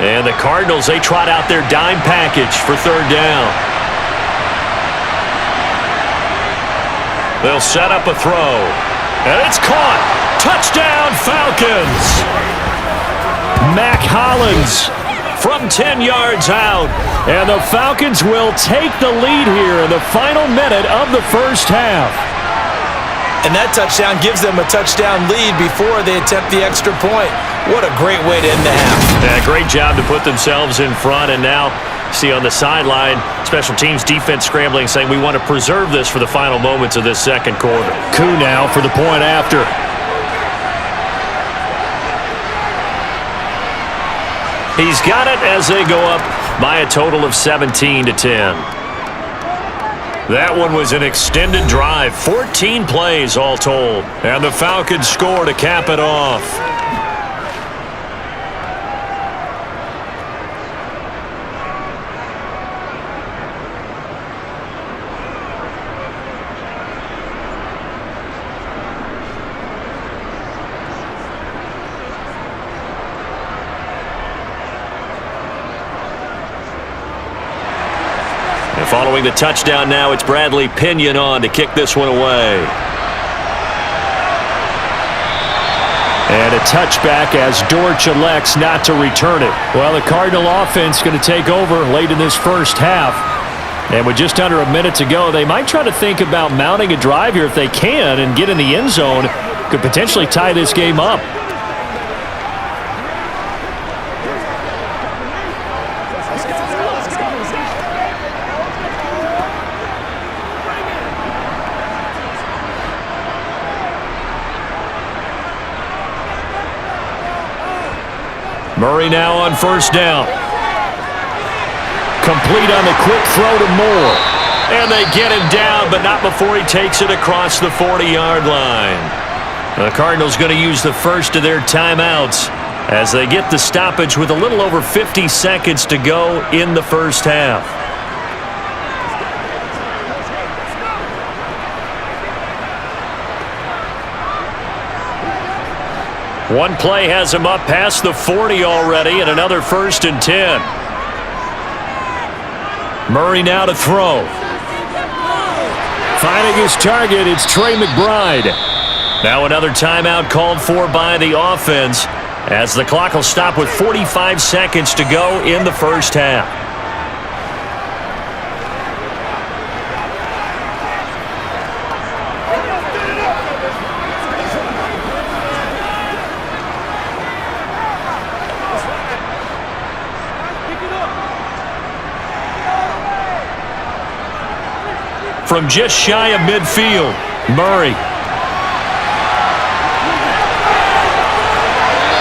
And the Cardinals, they trot out their dime package for 3rd down. They'll set up a throw. And it's caught. Touchdown, Falcons. Mac Hollins from 10 yards out. And the Falcons will take the lead here in the final minute of the first half. And that touchdown gives them a touchdown lead before they attempt the extra point. What a great way to end the half. Yeah, great job to put themselves in front. And now, see on the sideline, special teams defense scrambling, saying we want to preserve this for the final moments of this second quarter. Coup now for the point after. He's got it as they go up by a total of 17-10. That one was an extended drive, 14 plays all told. And the Falcons score to cap it off. Following the touchdown now, it's Bradley Pinion on to kick this one away. And a touchback as Dortch elects not to return it. Well, the Cardinal offense going to take over late in this first half. And with just under a minute to go, they might try to think about mounting a drive here if they can and get in the end zone. Could potentially tie this game up. Murray now on first down. Complete on the quick throw to Moore. And they get him down, but not before he takes it across the 40-yard line. The Cardinals going to use the first of their timeouts as they get the stoppage with a little over 50 seconds to go in the first half. One play has him up past the 40 already, and another 1st and 10. Murray now to throw. Finding his target, it's Trey McBride. Now another timeout called for by the offense as the clock will stop with 45 seconds to go in the first half. From just shy of midfield, Murray.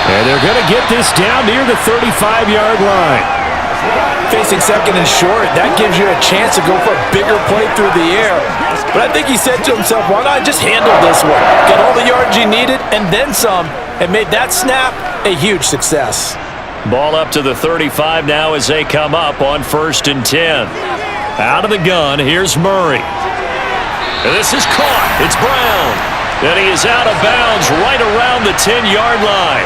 And they're going to get this down near the 35-yard line. Facing 2nd and short, that gives you a chance to go for a bigger play through the air. But I think he said to himself, why not just handle this one? Get all the yards you needed and then some, and made that snap a huge success. Ball up to the 35 now as they come up on 1st and 10. Out of the gun, here's Murray. And this is caught. It's Brown. And he is out of bounds right around the 10-yard line.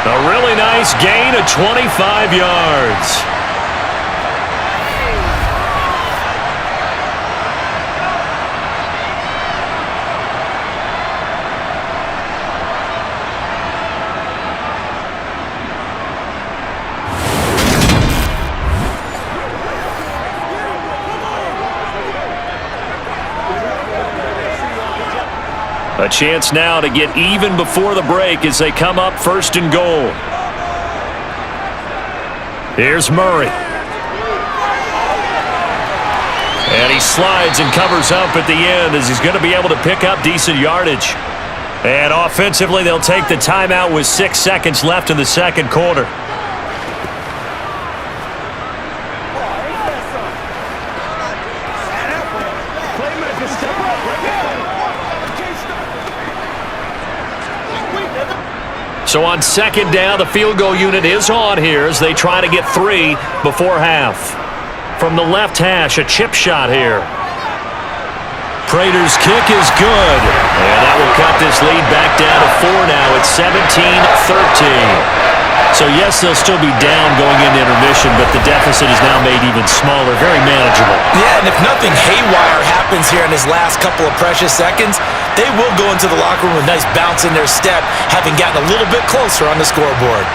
A really nice gain of 25 yards. A chance now to get even before the break as they come up 1st and goal. Here's Murray. And he slides and covers up at the end as he's going to be able to pick up decent yardage. And offensively, they'll take the timeout with 6 seconds left in the second quarter. So on 2nd down, the field goal unit is on here as they try to get 3 before half. From the left hash, a chip shot here. Prater's kick is good. And that will cut this lead back down to 4 now. It's 17-13. So yes, they'll still be down going into intermission, but the deficit is now made even smaller, very manageable. Yeah, and if nothing haywire happens here in his last couple of precious seconds, they will go into the locker room with a nice bounce in their step, having gotten a little bit closer on the scoreboard.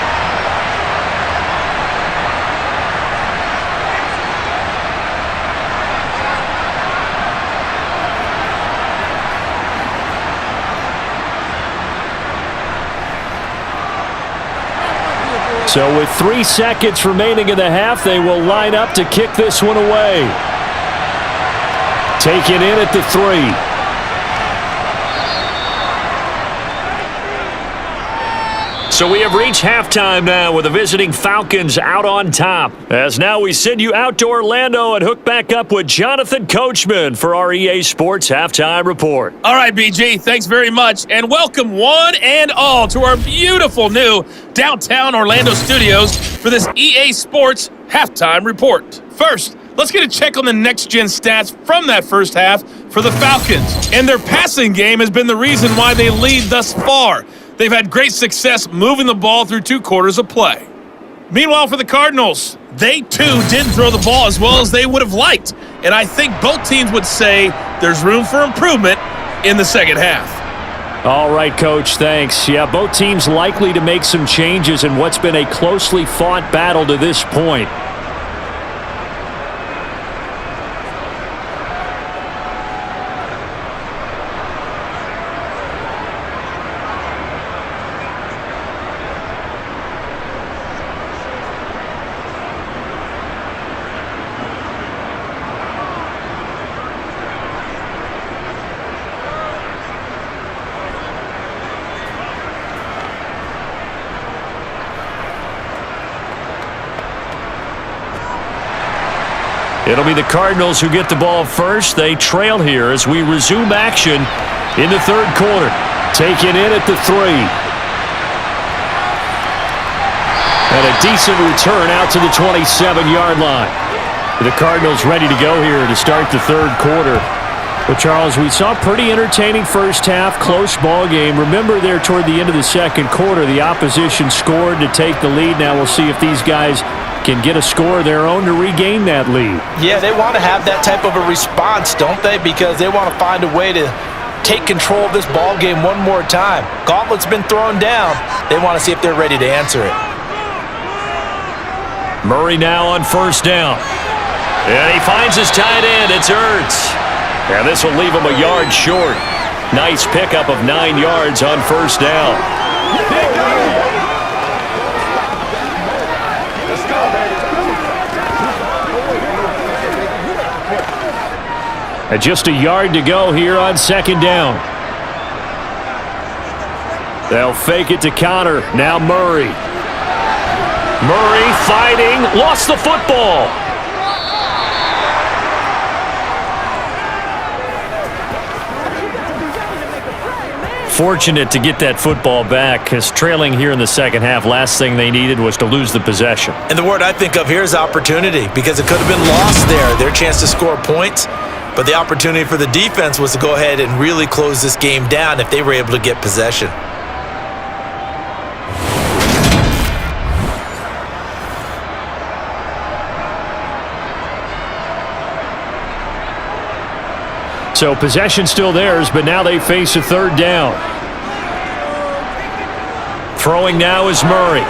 So with 3 seconds remaining in the half, they will line up to kick this one away. Taken in at the 3. So we have reached halftime now with the visiting Falcons out on top. As now we send you out to Orlando and hook back up with Jonathan Coachman for our EA Sports Halftime Report. All right, BG, thanks very much. And welcome one and all to our beautiful new downtown Orlando studios for this EA Sports Halftime Report. First, let's get a check on the next-gen stats from that first half for the Falcons. And their passing game has been the reason why they lead thus far. They've had great success moving the ball through 2 quarters of play. Meanwhile, for the Cardinals, they too didn't throw the ball as well as they would have liked. and I think both teams would say there's room for improvement in the second half. All right, Coach, thanks. Yeah, both teams likely to make some changes in what's been a closely fought battle to this point. It'll be the Cardinals who get the ball first. They trail here as we resume action in the third quarter. Taken in at the 3. And a decent return out to the 27-yard line. The Cardinals ready to go here to start the third quarter. Well, Charles, we saw a pretty entertaining first half, close ball game. Remember there toward the end of the second quarter, the opposition scored to take the lead. Now we'll see if these guys can get a score of their own to regain that lead. Yeah, they want to have that type of a response, don't they? Because they want to find a way to take control of this ball game one more time. Gauntlet's been thrown down. They want to see if they're ready to answer it. Murray now on first down. And he finds his tight end. It's Ertz. And this will leave him a yard short. Nice pickup of 9 yards on first down. And just a yard to go here on second down. They'll fake it to Connor. Now Murray. Murray fighting. Lost the football. Fortunate to get that football back, because trailing here in the second half, last thing they needed was to lose the possession. And the word I think of here is opportunity, because it could have been lost there. Their chance to score points. But the opportunity for the defense was to go ahead and really close this game down if they were able to get possession. So possession still theirs, but now they face a third down. Throwing now is Murray.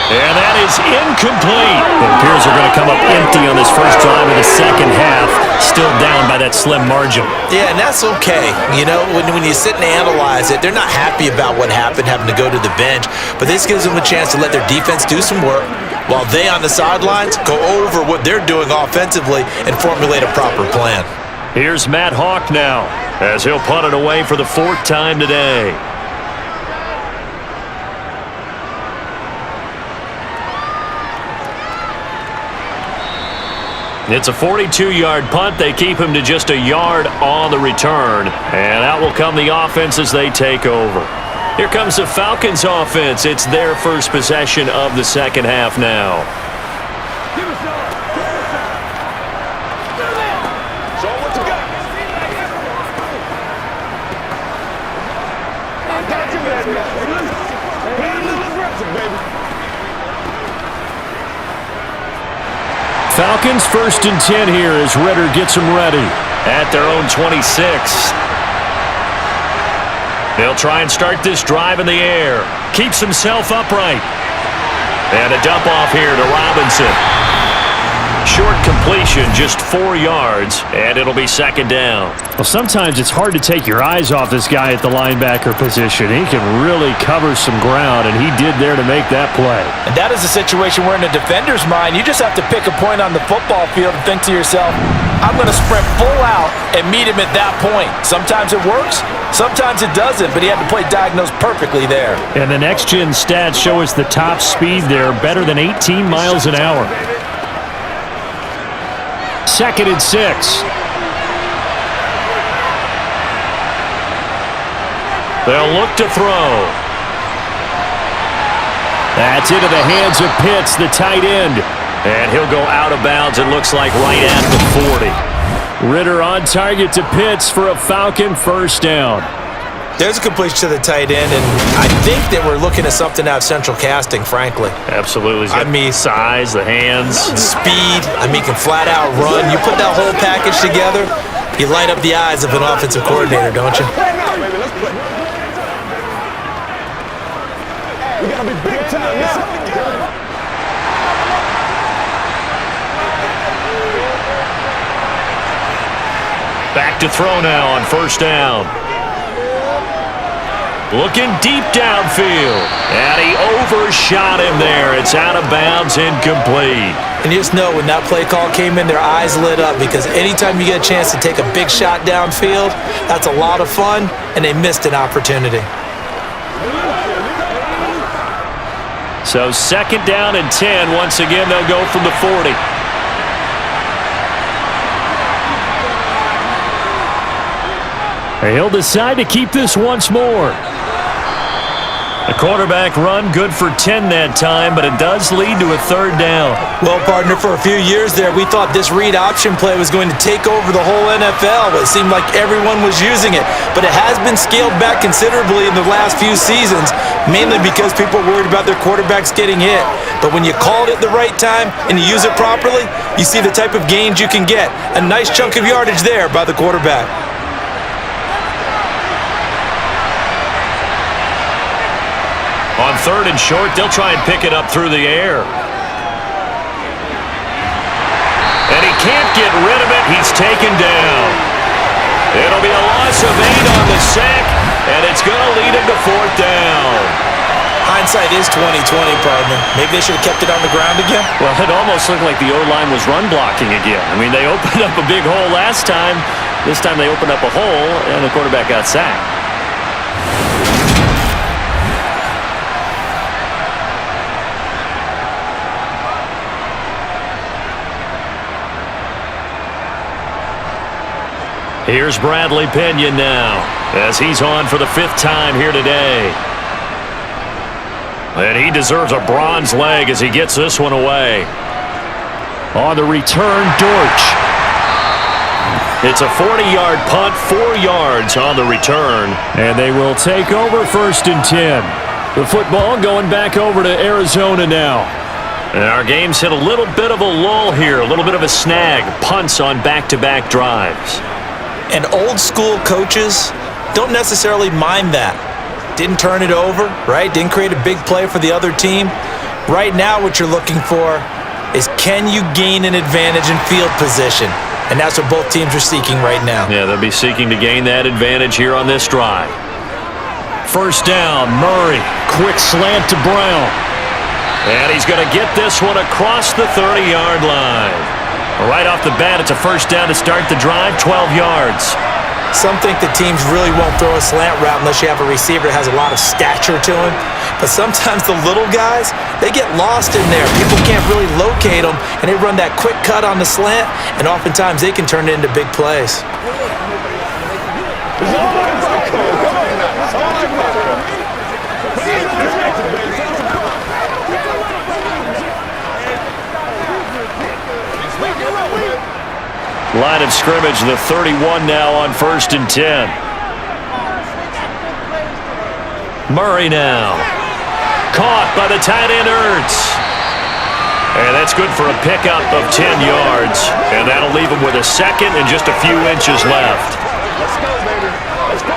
And that is incomplete. It appears they're going to come up empty on this first drive of the second half. Still down by that slim margin. Yeah, and that's okay. You know, when you sit and analyze it, they're not happy about what happened, having to go to the bench. But this gives them a chance to let their defense do some work while they on the sidelines go over what they're doing offensively and formulate a proper plan. Here's Matt Hawk now as he'll punt it away for the 4th time today. It's a 42-yard punt. They keep him to just a yard on the return. And out will come the offense as they take over. Here comes the Falcons offense. It's their first possession of the second half now. Show what you got. I got you, baby. Play a little aggressive, baby. Falcons 1st and 10 here as Ritter gets them ready. At their own 26. They'll try and start this drive in the air. Keeps himself upright. And a dump off here to Robinson. Short completion, just 4 yards, and it'll be second down. Well, sometimes it's hard to take your eyes off this guy at the linebacker position. He can really cover some ground, and he did there to make that play. And that is a situation where in a defender's mind, you just have to pick a point on the football field and think to yourself, I'm going to sprint full out and meet him at that point. Sometimes it works, sometimes it doesn't, but he had to play diagnosed perfectly there. And the next-gen stats show us the top speed there, better than 18 miles an hour. 2nd and 6. They'll look to throw. That's into the hands of Pitts, the tight end. And he'll go out of bounds, it looks like, right at the 40. Ritter on target to Pitts for a Falcon first down. There's a completion to the tight end, and I think that we're looking at something out of central casting, frankly. Absolutely. He's got size, the hands. Speed. I mean, can flat out run. You put that whole package together, you light up the eyes of an offensive coordinator, don't you? We gotta be big time now. Back to throw now on first down. Looking deep downfield. And he overshot him there. It's out of bounds, incomplete. And you just know when that play call came in, their eyes lit up, because anytime you get a chance to take a big shot downfield, that's a lot of fun, and they missed an opportunity. So 2nd down and 10. Once again, they'll go from the 40. He'll decide to keep this once more. The quarterback run good for 10 that time, but it does lead to a 3rd down. Well, partner, for a few years there, we thought this read option play was going to take over the whole NFL. It seemed like everyone was using it, but it has been scaled back considerably in the last few seasons, mainly because people are worried about their quarterbacks getting hit. But when you call it at the right time and you use it properly, you see the type of gains you can get. A nice chunk of yardage there by the quarterback. On 3rd and short, they'll try and pick it up through the air. And he can't get rid of it. He's taken down. It'll be a loss of 8 on the sack, and it's going to lead him to 4th down. Hindsight is 20/20, partner. Maybe they should have kept it on the ground again. Well, it almost looked like the O-line was run blocking again. I mean, they opened up a big hole last time. This time they opened up a hole, and the quarterback got sacked. Here's Bradley Pinion now, as he's on for the 5th time here today. And he deserves a bronze leg as he gets this one away. On the return, Dortch. It's a 40-yard punt, 4 yards on the return. And they will take over 1st and 10. The football going back over to Arizona now. And our game's hit a little bit of a lull here, a little bit of a snag. Punts on back-to-back drives. And old school coaches don't necessarily mind that. Didn't turn it over, right? Didn't create a big play for the other team. Right now what you're looking for is, can you gain an advantage in field position? And that's what both teams are seeking right now. Yeah, they'll be seeking to gain that advantage here on this drive. 1st down, Murray. Quick slant to Brown. And he's going to get this one across the 30-yard line. Right off the bat, it's a 1st down to start the drive, 12 yards. Some think the teams really won't throw a slant route unless you have a receiver that has a lot of stature to him. But sometimes the little guys, they get lost in there. People can't really locate them, and they run that quick cut on the slant, and oftentimes they can turn it into big plays. Line of scrimmage, the 31 now on 1st and 10. Murray now. Caught by the tight end, Ertz. And that's good for a pickup of 10 yards. And that'll leave him with a 2nd and just a few inches left. Let's go, baby. Let's go.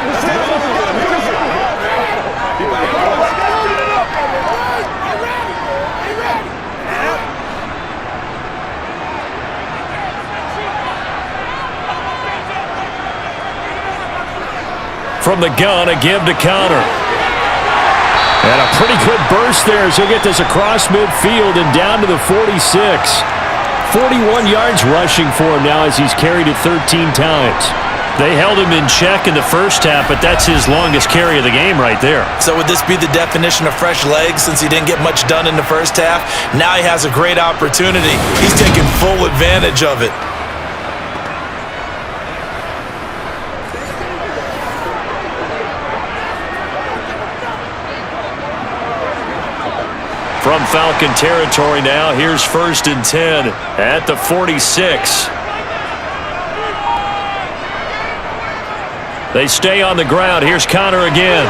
From the gun, a give to Connor. And a pretty good burst there as he'll get this across midfield and down to the 46. 41 yards rushing for him now as he's carried it 13 times. They held him in check in the first half, but that's his longest carry of the game right there. So would this be the definition of fresh legs since he didn't get much done in the first half? Now he has a great opportunity. He's taking full advantage of it. From Falcon territory now, here's 1st and 10 at the 46. They stay on the ground. Here's Connor again.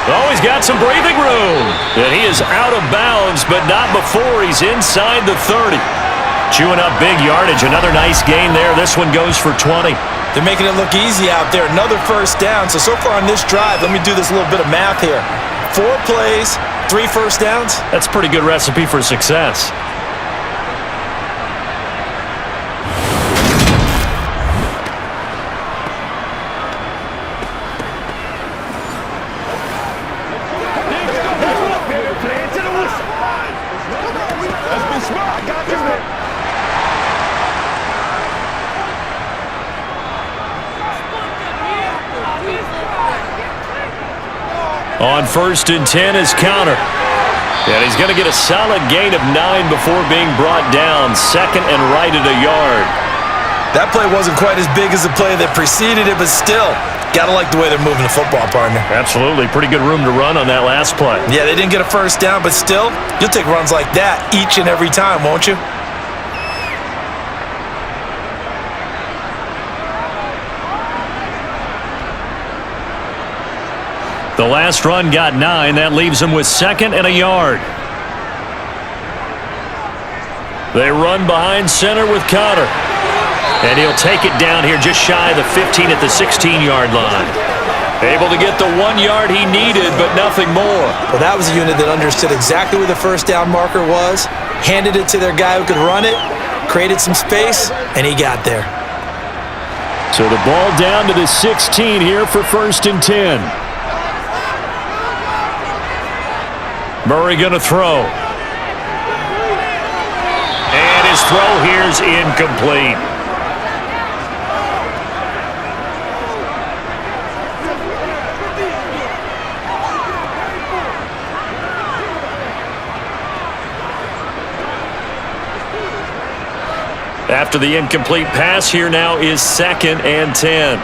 Oh, he's got some breathing room. And he is out of bounds, but not before he's inside the 30. Chewing up big yardage. Another nice gain there. This one goes for 20. They're making it look easy out there. Another first down. So far on this drive, let me do this little bit of math here. 4 plays, 3 first downs. That's a pretty good recipe for success. On 1st and 10 is Connor. And he's going to get a solid gain of 9 before being brought down. 2nd and right at a yard. That play wasn't quite as big as the play that preceded it, but still, got to like the way they're moving the football, partner. Absolutely. Pretty good room to run on that last play. Yeah, they didn't get a first down, but still, you'll take runs like that each and every time, won't you? The last run got 9. That leaves him with 2nd and a yard. They run behind center with Connor. And he'll take it down here just shy of the 15 at the 16-yard line. Able to get the 1 yard he needed, but nothing more. Well, that was a unit that understood exactly where the first down marker was, handed it to their guy who could run it, created some space, and he got there. So the ball down to the 16 here for 1st and 10. Murray going to throw. And his throw here's incomplete. After the incomplete pass, here now is 2nd and 10.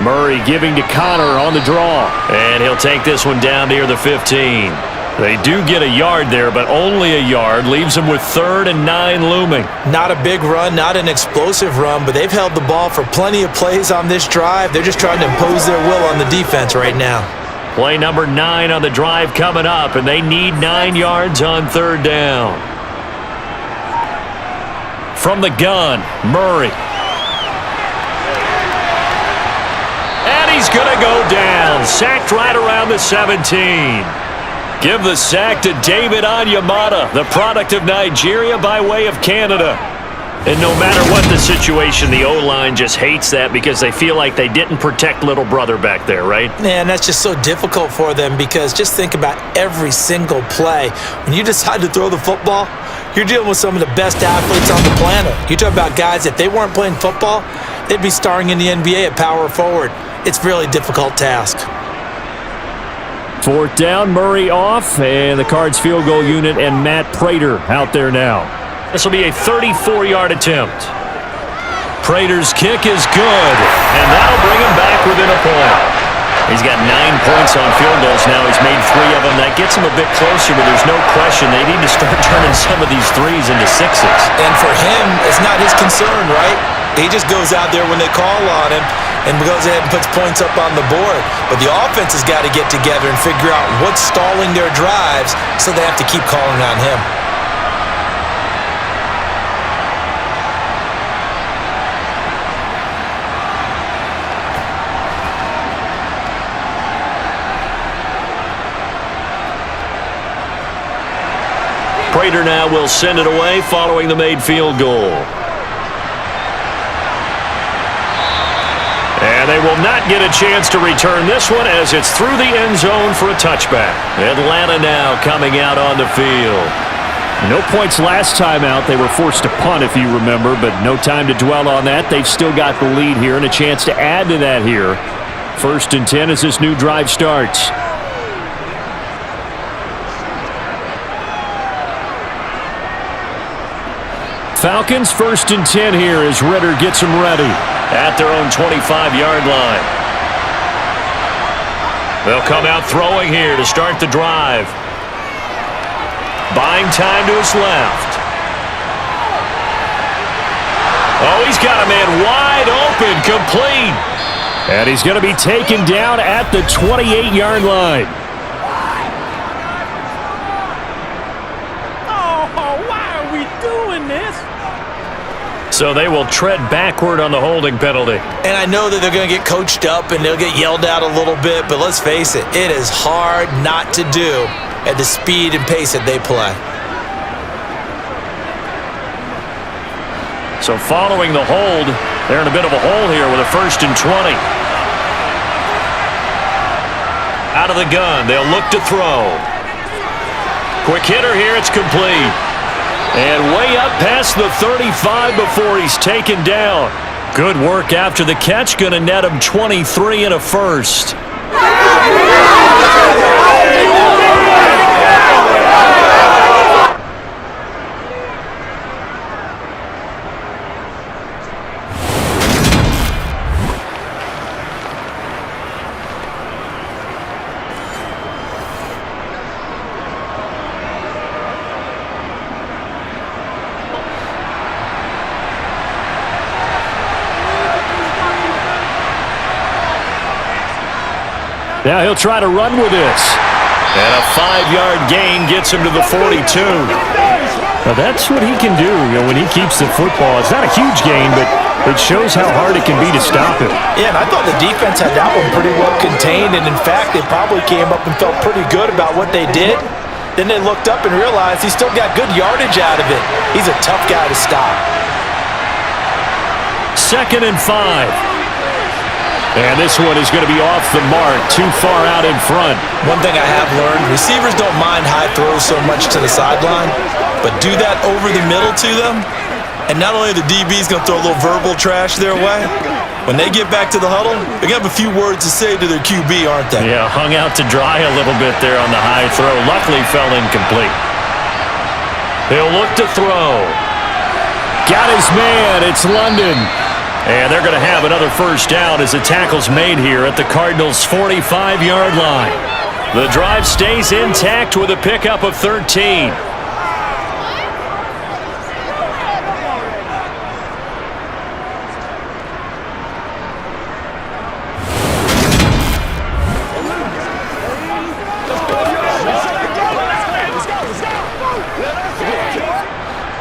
Murray giving to Connor on the draw. And he'll take this one down near the 15. They do get a yard there, but only a yard. Leaves them with 3rd and 9 looming. Not a big run, not an explosive run, but they've held the ball for plenty of plays on this drive. They're just trying to impose their will on the defense right now. Play number 9 on the drive coming up, and they need 9 yards on 3rd down. From the gun, Murray. And he's going to go down. Sacked right around the 17. Give the sack to David Onyemata, the product of Nigeria by way of Canada. And no matter what the situation, the O-line just hates that because they feel like they didn't protect little brother back there, right? Man, that's just so difficult for them because just think about every single play. When you decide to throw the football, you're dealing with some of the best athletes on the planet. You talk about guys, if they weren't playing football, they'd be starring in the NBA at power forward. It's a really difficult task. 4th down, Murray off, and the Cards field goal unit and Matt Prater out there now. This will be a 34-yard attempt. Prater's kick is good, and that'll bring him back within a point. He's got 9 points on field goals now. He's made 3 of them. That gets him a bit closer, but there's no question they need to start turning some of these threes into 6s. And for him, it's not his concern, right? He just goes out there when they call on him and goes ahead and puts points up on the board. But the offense has got to get together and figure out what's stalling their drives, so they have to keep calling on him. Prater now will send it away following the made field goal. And they will not get a chance to return this one as it's through the end zone for a touchback. Atlanta now coming out on the field. No points last time out. They were forced to punt, if you remember, but no time to dwell on that. They've still got the lead here and a chance to add to that here. 1st and 10 as this new drive starts. Falcons 1st and 10 here as Ritter gets them ready. At their own 25-yard line. They'll come out throwing here to start the drive. Buying time to his left. Oh, he's got a man wide open, complete. And he's going to be taken down at the 28-yard line. Oh, why are we doing this? So they will tread backward on the holding penalty. And I know that they're going to get coached up and they'll get yelled at a little bit, but let's face it, it is hard not to do at the speed and pace that they play. So following the hold, they're in a bit of a hole here with a 1st and 20. Out of the gun, they'll look to throw. Quick hitter here, it's complete. And way up past the 35 before he's taken down. Good work after the catch, going to net him 23 and a first. Now he'll try to run with this. And a 5-yard gain gets him to the 42. Now that's what he can do, when he keeps the football. It's not a huge gain, but it shows how hard it can be to stop him. Yeah, and I thought the defense had that one pretty well contained, and in fact, they probably came up and felt pretty good about what they did. Then they looked up and realized he still got good yardage out of it. He's a tough guy to stop. 2nd and 5. And this one is going to be off the mark, too far out in front. One thing I have learned, receivers don't mind high throws so much to the sideline, but do that over the middle to them, and not only are the DBs going to throw a little verbal trash their way, when they get back to the huddle, they're going to have a few words to say to their QB, aren't they? Yeah, hung out to dry a little bit there on the high throw. Luckily fell incomplete. He'll look to throw. Got his man. It's London. And they're going to have another first down as the tackle's made here at the Cardinals' 45-yard line. The drive stays intact with a pickup of 13.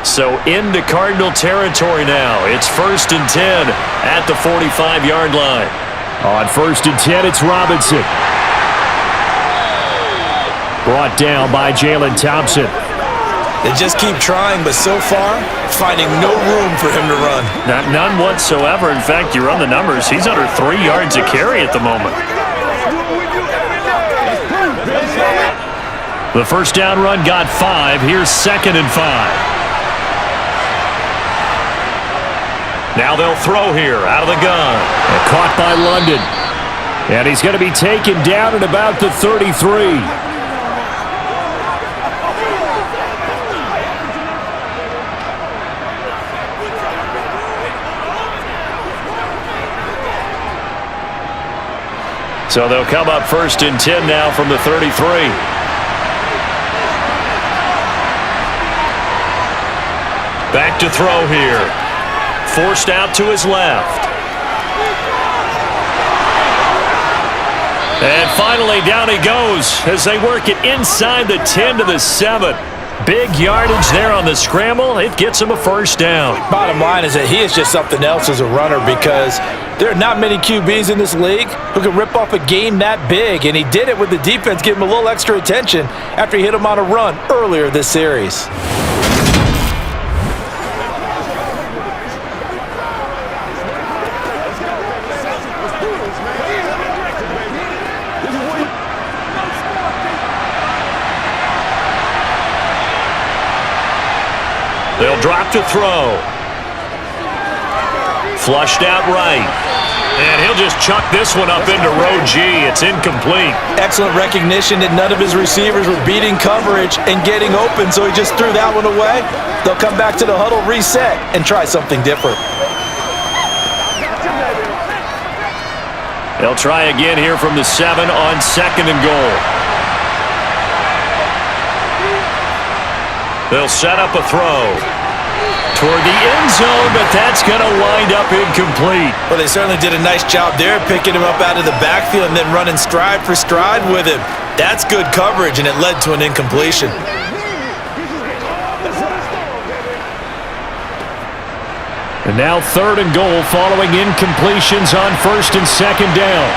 So into Cardinal territory now. It's 1st and 10 at the 45-yard line. On 1st and 10, it's Robinson. Brought down by Jalen Thompson. They just keep trying, but so far, finding no room for him to run. None whatsoever. In fact, you run the numbers, he's under 3 yards a carry at the moment. The first down run got 5. Here's 2nd and 5. Now they'll throw here out of the gun. And caught by London. And he's going to be taken down at about the 33. So they'll come up 1st and 10 now from the 33. Back to throw here. Forced out to his left. And finally down he goes as they work it inside the 10 to the 7. Big yardage there on the scramble. It gets him a first down. Bottom line is that he is just something else as a runner because there are not many QBs in this league who can rip off a game that big, and he did it with the defense giving him a little extra attention after he hit him on a run earlier this series. They'll drop to throw. Flushed out right. And he'll just chuck this one up into row G. It's incomplete. Excellent recognition that none of his receivers were beating coverage and getting open, so he just threw that one away. They'll come back to the huddle, reset, and try something different. They'll try again here from the 7 on 2nd and goal. They'll set up a throw. Toward the end zone, but that's going to wind up incomplete. Well, they certainly did a nice job there, picking him up out of the backfield and then running stride for stride with him. That's good coverage, and it led to an incompletion. And now 3rd and goal following incompletions on 1st and 2nd down.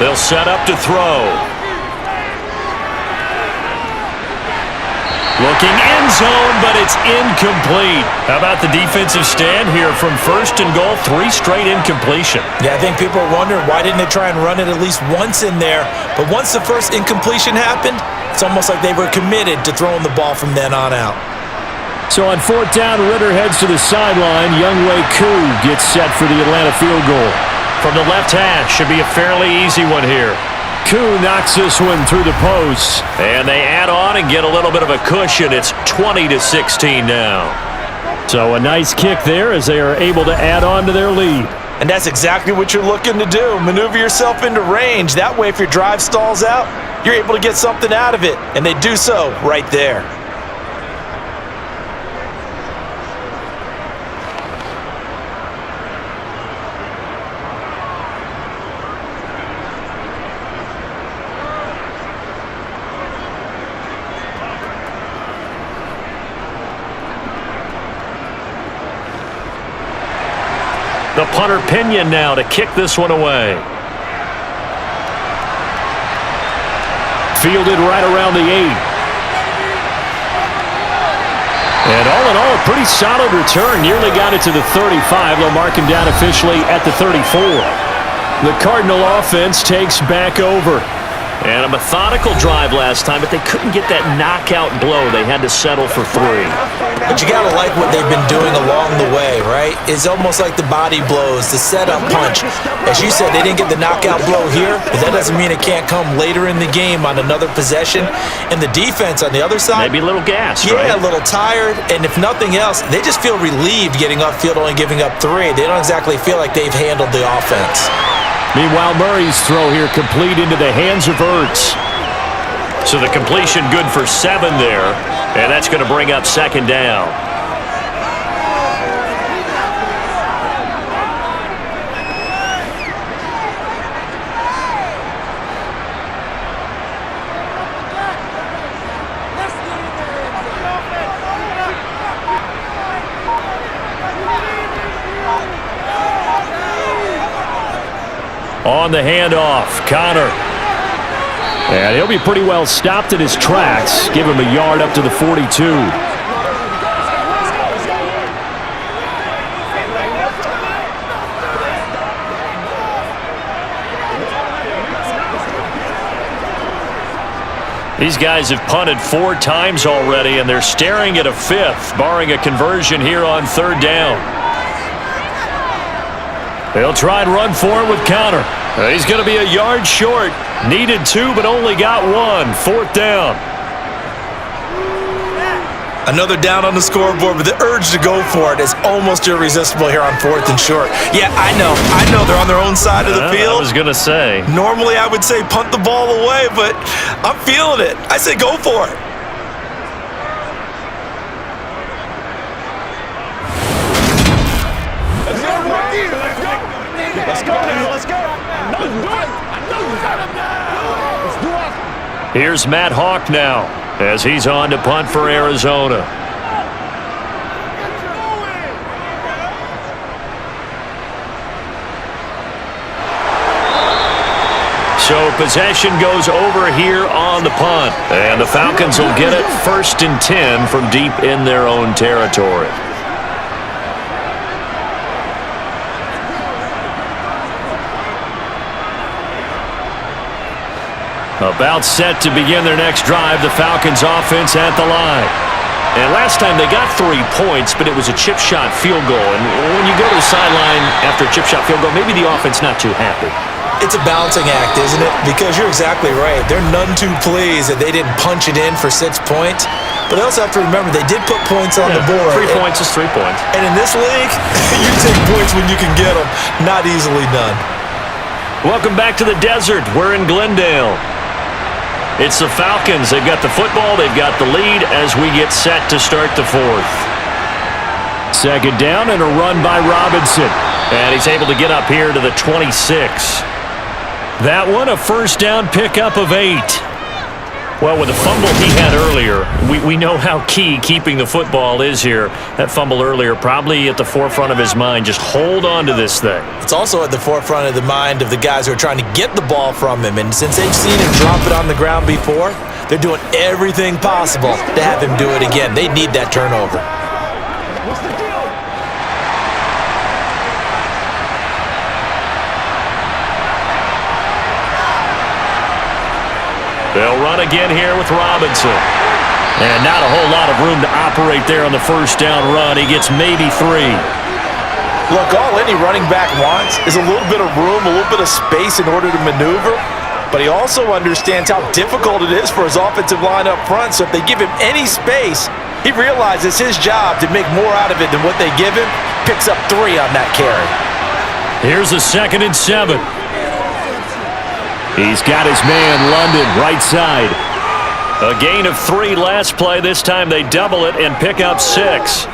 They'll set up to throw. Looking end zone, but it's incomplete. How about the defensive stand here from 1st and goal? 3 straight incompletion. Yeah, I think people are wondering why didn't they try and run it at least once in there. But once the first incompletion happened, it's almost like they were committed to throwing the ball from then on out. So on 4th down, Ritter heads to the sideline. Younghoe Koo gets set for the Atlanta field goal. From the left hash, should be a fairly easy one here. Koo knocks this one through the posts. And they add on and get a little bit of a cushion. It's 20-16 now. So a nice kick there as they are able to add on to their lead. And that's exactly what you're looking to do. Maneuver yourself into range. That way, if your drive stalls out, you're able to get something out of it. And they do so right there. The punter Pinion now to kick this one away. Fielded right around the 8. And all in all, a pretty solid return. Nearly got it to the 35. They'll mark him down officially at the 34. The Cardinal offense takes back over. And a methodical drive last time, but they couldn't get that knockout blow. They had to settle for 3. But you got to like what they've been doing along the way, right? It's almost like the body blows, the setup punch. As you said, they didn't get the knockout blow here, but that doesn't mean it can't come later in the game on another possession. And the defense on the other side, maybe a little gassed, yeah, right? A little tired. And if nothing else, they just feel relieved getting upfield, only giving up 3. They don't exactly feel like they've handled the offense. Meanwhile, Murray's throw here complete into the hands of Ertz. So the completion good for 7 there, and that's going to bring up 2nd down. On the handoff, Connor. And he'll be pretty well stopped in his tracks. Give him a yard up to the 42. These guys have punted 4 times already, and they're staring at a 5th, barring a conversion here on 3rd down. They'll try and run for it with Connor. He's going to be a yard short. Needed 2, but only got 1. 4th down. Another down on the scoreboard, but the urge to go for it is almost irresistible here on 4th and short. Yeah, I know they're on their own side of the field. I was going to say. Normally I would say punt the ball away, but I'm feeling it. I say go for it. Let's go now, let's go. Here's Matt Hawk now as he's on to punt for Arizona. So possession goes over here on the punt. And the Falcons will get it 1st and 10 from deep in their own territory. About set to begin their next drive, the Falcons offense at the line. And last time they got 3 points, but it was a chip shot field goal. And when you go to the sideline after a chip shot field goal, maybe the offense not too happy. It's a balancing act, isn't it? Because you're exactly right. They're none too pleased that they didn't punch it in for 6 points. But they also have to remember they did put points on the board. 3 points is 3 points. And in this league, you take points when you can get them. Not easily done. Welcome back to the desert. We're in Glendale. It's the Falcons. They've got the football. They've got the lead as we get set to start the fourth. Second down and a run by Robinson. And he's able to get up here to the 26. That one, a first down pickup of 8. Well, with the fumble he had earlier, we know how key keeping the football is here. That fumble earlier probably at the forefront of his mind. Just hold on to this thing. It's also at the forefront of the mind of the guys who are trying to get the ball from him. And since they've seen him drop it on the ground before, they're doing everything possible to have him do it again. They need that turnover. What's the deal? They'll run again here with Robinson. And not a whole lot of room to operate there on the first down run. He gets maybe 3. Look, all any running back wants is a little bit of room, a little bit of space in order to maneuver. But he also understands how difficult it is for his offensive line up front. So if they give him any space, he realizes his job to make more out of it than what they give him. Picks up 3 on that carry. Here's a 2nd and 7. He's got his man, London, right side. A gain of 3 last play. This time they double it and pick up 6.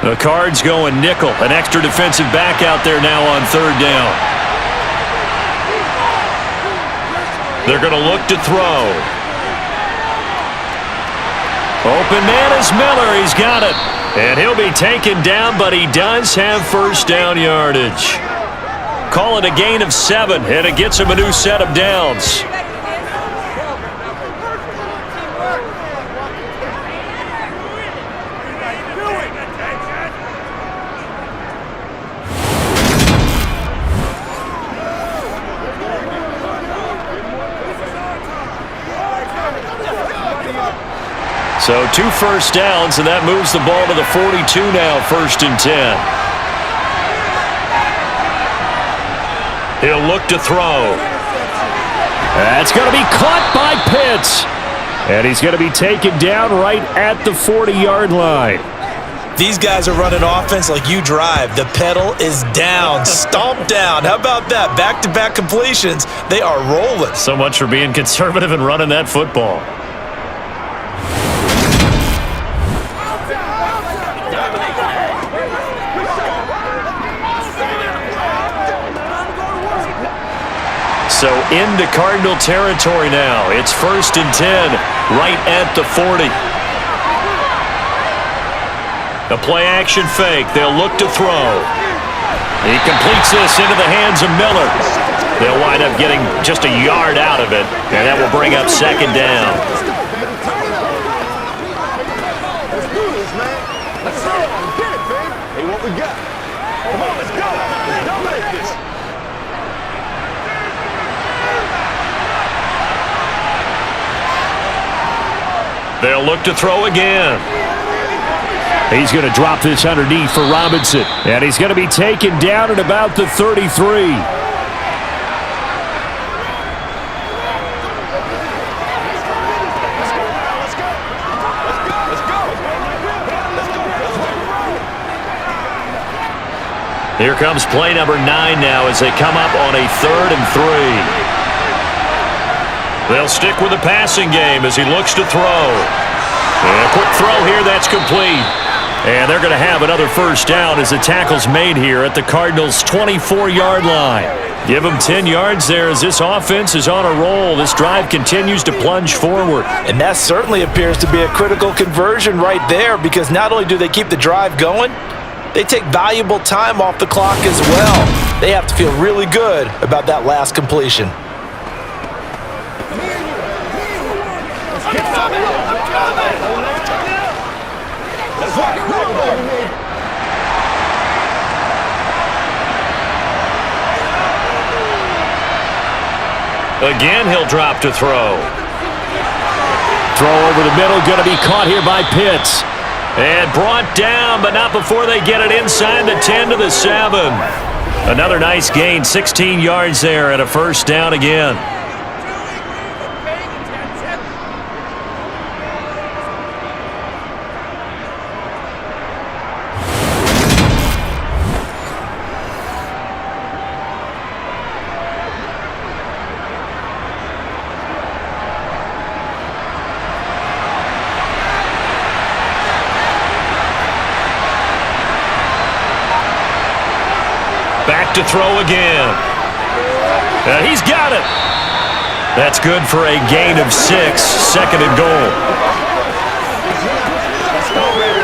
The Cards going nickel. An extra defensive back out there now on 3rd down. They're going to look to throw. Open man is Miller. He's got it. And he'll be taken down, but he does have first down yardage. Call it a gain of 7, and it gets him a new set of downs. So 2 first downs, and that moves the ball to the 42 now, 1st and 10. He'll look to throw. That's going to be caught by Pitts. And he's going to be taken down right at the 40-yard line. These guys are running offense like you drive. The pedal is down, stomp down. How about that? Back-to-back completions. They are rolling. So much for being conservative and running that football. So into Cardinal territory now. It's 1st and 10, right at the 40. A play-action fake. They'll look to throw. He completes this into the hands of Miller. They'll wind up getting just a yard out of it, and that will bring up 2nd down. Let's do this, man. Let's go. Get it, babe. Hey, what we got? Come on, let's go. Let's dominate this. They'll look to throw again. He's going to drop this underneath for Robinson. And he's going to be taken down at about the 33. Here comes play number 9 now as they come up on a 3rd and 3. They'll stick with the passing game as he looks to throw. And a quick throw here, that's complete. And they're going to have another first down as the tackle's made here at the Cardinals' 24-yard line. Give them 10 yards there as this offense is on a roll. This drive continues to plunge forward. And that certainly appears to be a critical conversion right there, because not only do they keep the drive going, they take valuable time off the clock as well. They have to feel really good about that last completion. Again, he'll drop to throw. Throw over the middle, going to be caught here by Pitts. And brought down, but not before they get it inside the 10 to the 7. Another nice gain, 16 yards there and a first down again. Back to throw again. He's got it. That's good for a gain of 6, second and goal. Let's go, baby.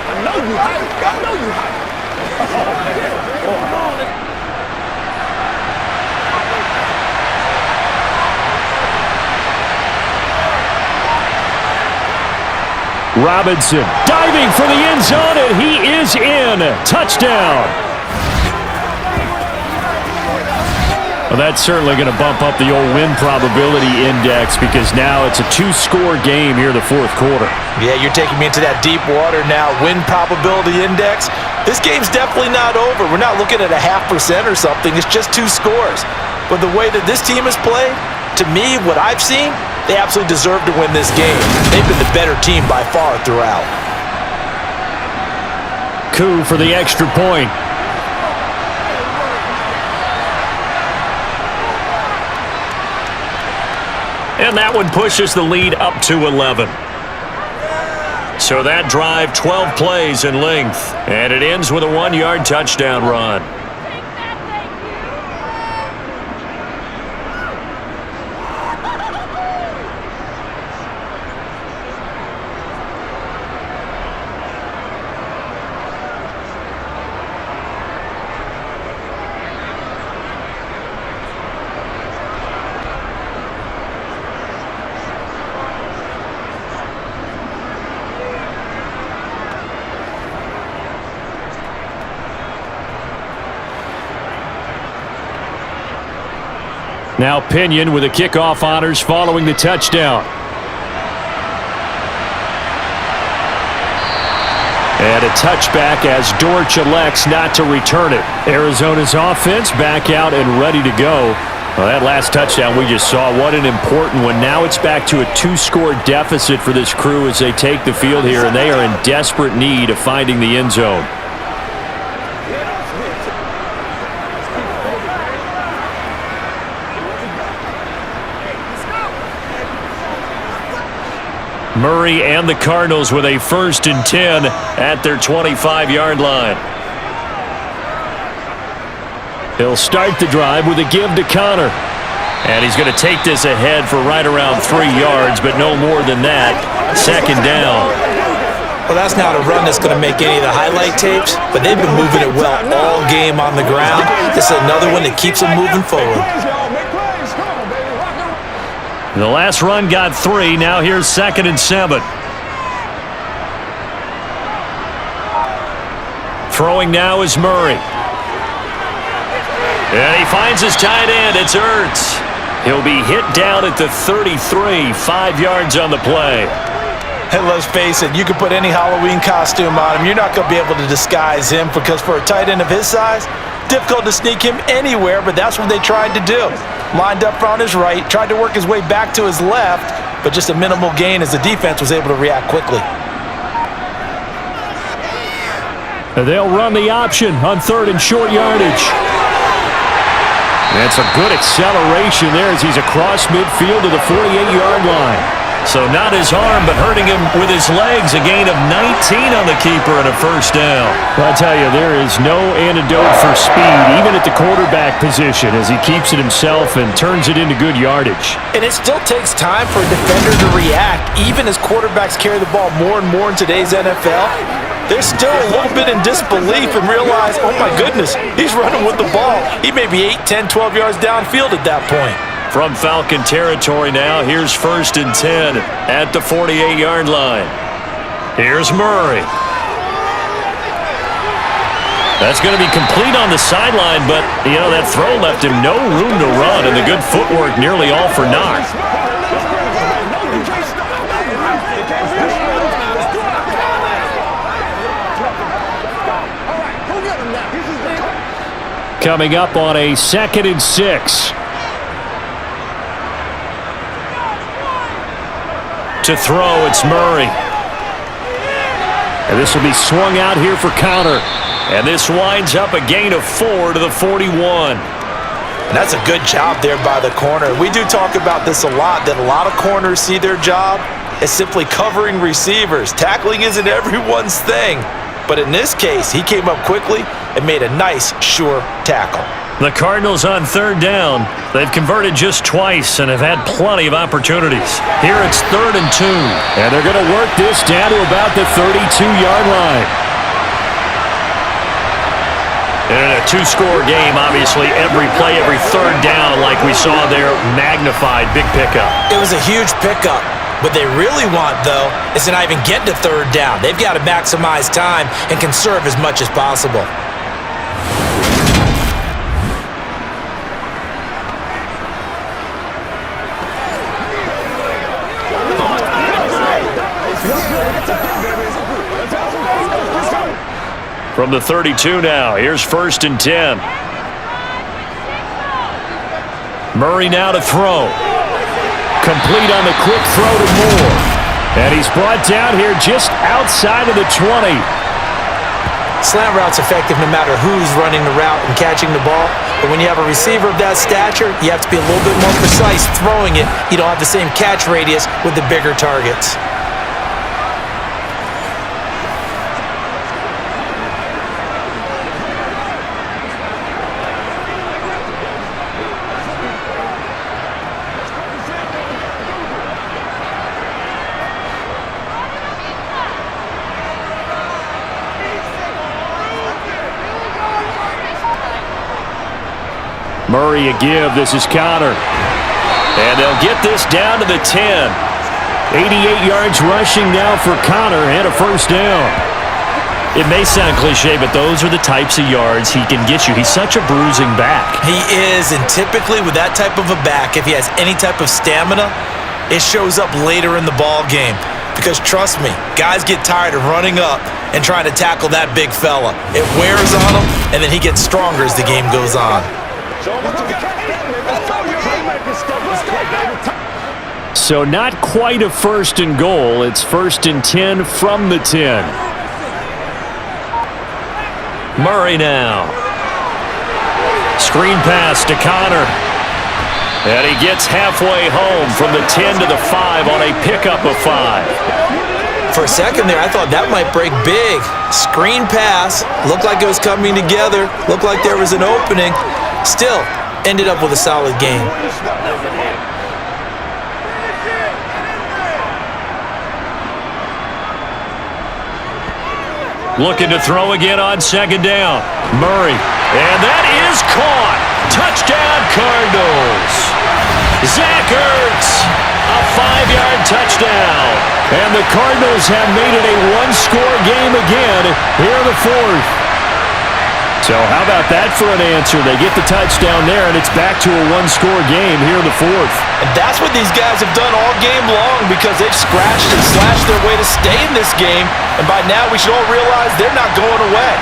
I know you hype. I know you hype. Robinson diving for the end zone, and he is in. Touchdown. Well, that's certainly going to bump up the old win probability index because now it's a 2-score game here in the fourth quarter. Yeah, you're taking me into that deep water now. Win probability index. This game's definitely not over. We're not looking at a 0.5% or something. It's just 2 scores. But the way that this team has played, to me, what I've seen, they absolutely deserve to win this game. They've been the better team by far throughout. Coup for the extra point. And that one pushes the lead up to 11. So that drive, 12 plays in length. And it ends with a 1-yard touchdown run. Now Pinion with the kickoff honors following the touchdown. And a touchback as Dortch elects not to return it. Arizona's offense back out and ready to go. Well, that last touchdown we just saw, what an important one. Now it's back to a 2-score deficit for this crew as they take the field here, and they are in desperate need of finding the end zone. Murray and the Cardinals with a 1st and 10 at their 25-yard line. He'll start the drive with a give to Connor. And he's going to take this ahead for right around 3 yards, but no more than that. 2nd down. Well, that's not a run that's going to make any of the highlight tapes, but they've been moving it well all game on the ground. This is another one that keeps them moving forward. The last run got 3. Now here's 2nd and 7. Throwing now is Murray. And he finds his tight end. It's Ertz. He'll be hit down at the 33, 5 yards on the play. And let's face it, you can put any Halloween costume on him. You're not going to be able to disguise him because for a tight end of his size, difficult to sneak him anywhere, but that's what they tried to do. Lined up on his right, tried to work his way back to his left, but just a minimal gain as the defense was able to react quickly. They'll run the option on 3rd and short yardage. That's a good acceleration there as he's across midfield to the 48-yard line. So not his arm, but hurting him with his legs. A gain of 19 on the keeper and a 1st down. Well, I'll tell you, there is no antidote for speed, even at the quarterback position, as he keeps it himself and turns it into good yardage. And it still takes time for a defender to react, even as quarterbacks carry the ball more and more in today's NFL. They're still a little bit in disbelief and realize, oh my goodness, he's running with the ball. He may be 8, 10, 12 yards downfield at that point. From Falcon territory now, here's 1st and 10 at the 48-yard line. Here's Murray. That's going to be complete on the sideline, but, you know, that throw left him no room to run, and the good footwork nearly all for naught. coming up on a 2nd and 6. To throw, it's Murray. And this will be swung out here for Connor. And this winds up a gain of 4 to the 41. And that's a good job there by the corner. We do talk about this a lot, that a lot of corners see their job as simply covering receivers. Tackling isn't everyone's thing. But in this case, he came up quickly and made a nice, sure tackle. The Cardinals on 3rd down. They've converted just twice and have had plenty of opportunities. Here it's 3rd and 2. And they're going to work this down to about the 32-yard line. And in a 2-score game, obviously, every play, every 3rd down, like we saw there, magnified, big pickup. It was a huge pickup. What they really want, though, is to not even get to 3rd down. They've got to maximize time and conserve as much as possible. From the 32 now, here's 1st and 10. Murray now to throw. Complete on the quick throw to Moore. And he's brought down here just outside of the 20. Slant route's effective no matter who's running the route and catching the ball. But when you have a receiver of that stature, you have to be a little bit more precise throwing it. You don't have the same catch radius with the bigger targets. Murray a give. This is Connor. And they'll get this down to the 10. 88 yards rushing now for Connor and a 1st down. It may sound cliche, but those are the types of yards he can get you. He's such a bruising back. He is, and typically with that type of a back, if he has any type of stamina, it shows up later in the ball game. Because trust me, guys get tired of running up and trying to tackle that big fella. It wears on him, and then he gets stronger as the game goes on. So not quite a 1st and goal. It's 1st and 10 from the 10. Murray now. Screen pass to Connor. And he gets halfway home from the 10 to the 5 on a pickup of 5. For a second there, I thought that might break big. Screen pass. Looked like it was coming together. Looked like there was an opening. Still, ended up with a solid game. Looking to throw again on 2nd down. Murray. And that is caught. Touchdown, Cardinals. Zach Ertz. A 5-yard touchdown. And the Cardinals have made it a 1-score game again here in the 4th. So how about that for an answer? They get the touchdown there, and it's back to a 1-score game here in the 4th. And that's what these guys have done all game long because they've scratched and slashed their way to stay in this game. And by now, we should all realize they're not going away.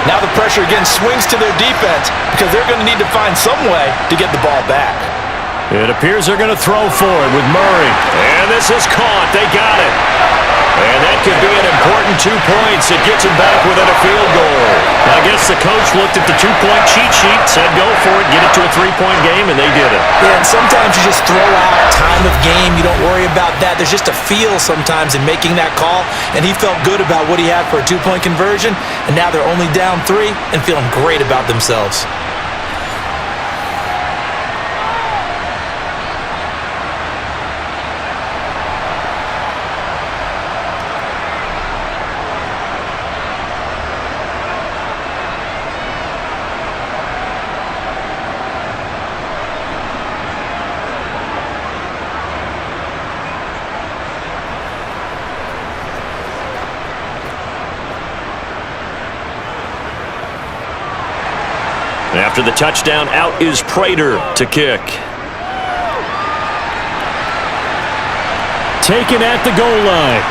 Now the pressure again swings to their defense because they're going to need to find some way to get the ball back. It appears they're going to throw for it with Murray. And this is caught. They got it. And that could be an important 2 points. It gets them back within a field goal. I guess the coach looked at the 2-point cheat sheet, said go for it, get it to a 3-point game, and they did it. Yeah, and sometimes you just throw out time of game. You don't worry about that. There's just a feel sometimes in making that call, and he felt good about what he had for a 2-point conversion, and now they're only down 3 and feeling great about themselves. After the touchdown, out is Prater to kick. Taken at the goal line.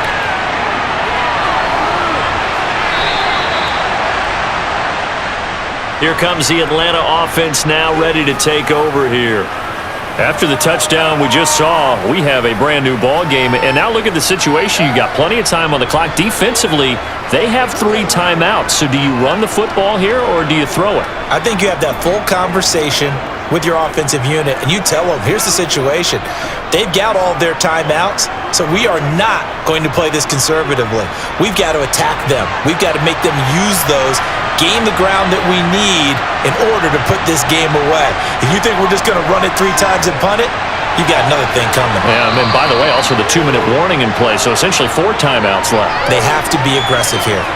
Here comes the Atlanta offense now ready to take over here. After the touchdown we just saw, we have a brand-new ball game. And now look at the situation. You got plenty of time on the clock. Defensively, they have 3 timeouts. So do you run the football here or do you throw it? I think you have that full conversation with your offensive unit, and you tell them, here's the situation. They've got all of their timeouts, so we are not going to play this conservatively. We've got to attack them. We've got to make them use those, gain the ground that we need in order to put this game away. If you think we're just going to run it 3 times and punt it, you've got another thing coming. Yeah, and by the way, also the 2-minute warning in play, so essentially 4 timeouts left. They have to be aggressive here.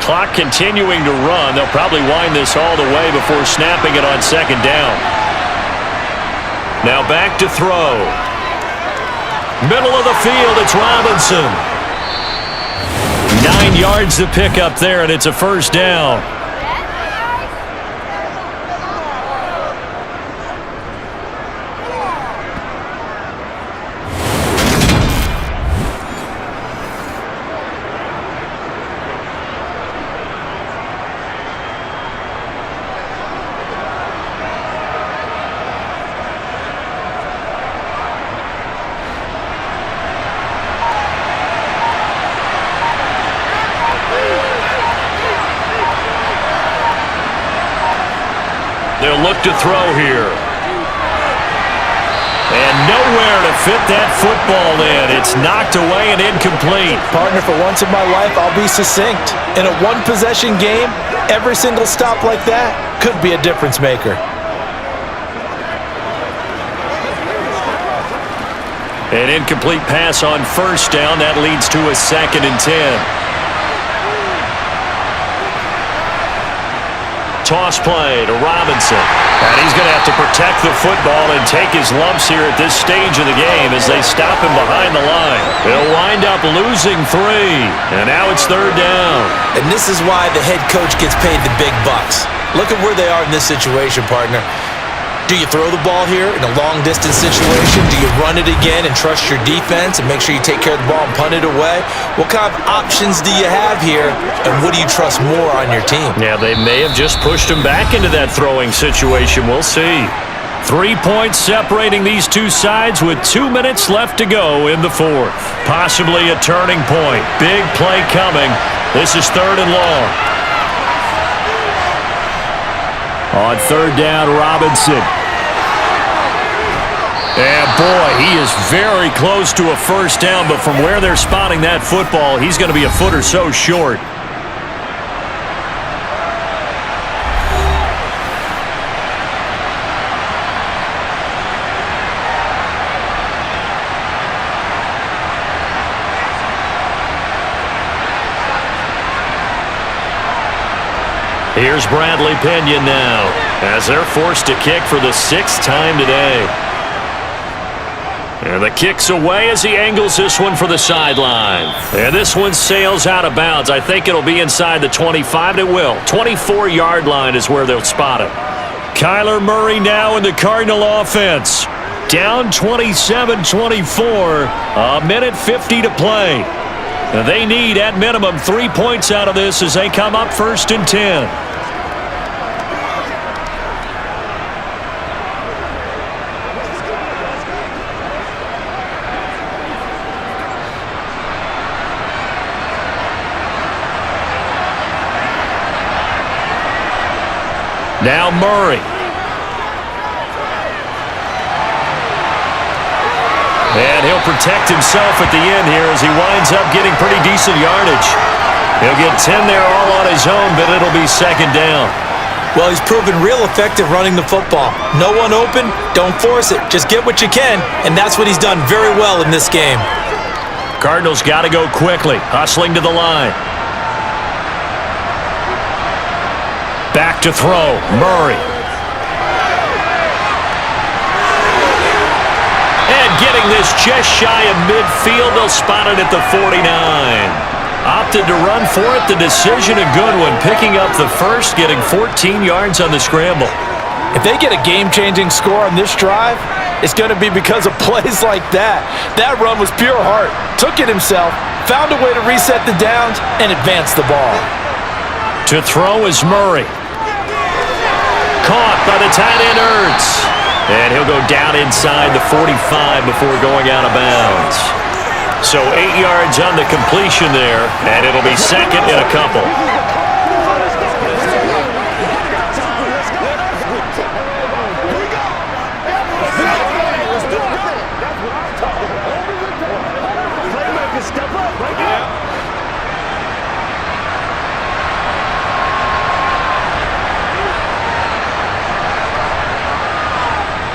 Clock continuing to run. They'll probably wind this all the way before snapping it on 2nd down. Now back to throw. Middle of the field, it's Robinson. 9 yards to pick up there, and it's a 1st down. They'll look to throw here. And nowhere to fit that football in. It's knocked away and incomplete. Partner, for once in my life, I'll be succinct. In a 1-possession game, every single stop like that could be a difference maker. An incomplete pass on 1st down. That leads to a 2nd and 10. Toss play to Robinson. And he's going to have to protect the football and take his lumps here at this stage of the game as they stop him behind the line. They'll wind up losing 3. And now it's 3rd down. And this is why the head coach gets paid the big bucks. Look at where they are in this situation, partner. Do you throw the ball here in a long-distance situation? Do you run it again and trust your defense and make sure you take care of the ball and punt it away? What kind of options do you have here, and what do you trust more on your team? Yeah, they may have just pushed him back into that throwing situation. We'll see. 3 points separating these two sides with 2 minutes left to go in the 4th. Possibly a turning point. Big play coming. This is 3rd and long. On 3rd down, Robinson. And boy, he is very close to a 1st down, but from where they're spotting that football, he's going to be a foot or so short. Here's Bradley Pinion now as they're forced to kick for the 6th time today. And the kick's away as he angles this one for the sideline. And this one sails out of bounds. I think it'll be inside the 25. It will. 24-yard line is where they'll spot it. Kyler Murray now in the Cardinal offense. Down 27-24. A minute 50 to play. And they need, at minimum, 3 points out of this as they come up 1st and 10. Now Murray. And he'll protect himself at the end here as he winds up getting pretty decent yardage. He'll get 10 there all on his own, but it'll be 2nd down. Well, he's proven real effective running the football. No one open, don't force it. Just get what you can, and that's what he's done very well in this game. Cardinals got to go quickly, hustling to the line. Back to throw, Murray. And getting this just shy of midfield, they'll spot it at the 49. Opted to run for it, the decision a good one. Picking up the 1st, getting 14 yards on the scramble. If they get a game-changing score on this drive, it's going to be because of plays like that. That run was pure heart. Took it himself, found a way to reset the downs, and advance the ball. To throw is Murray. Caught by the tight end Ertz. And he'll go down inside the 45 before going out of bounds. So 8 yards on the completion there, and it'll be second and a couple.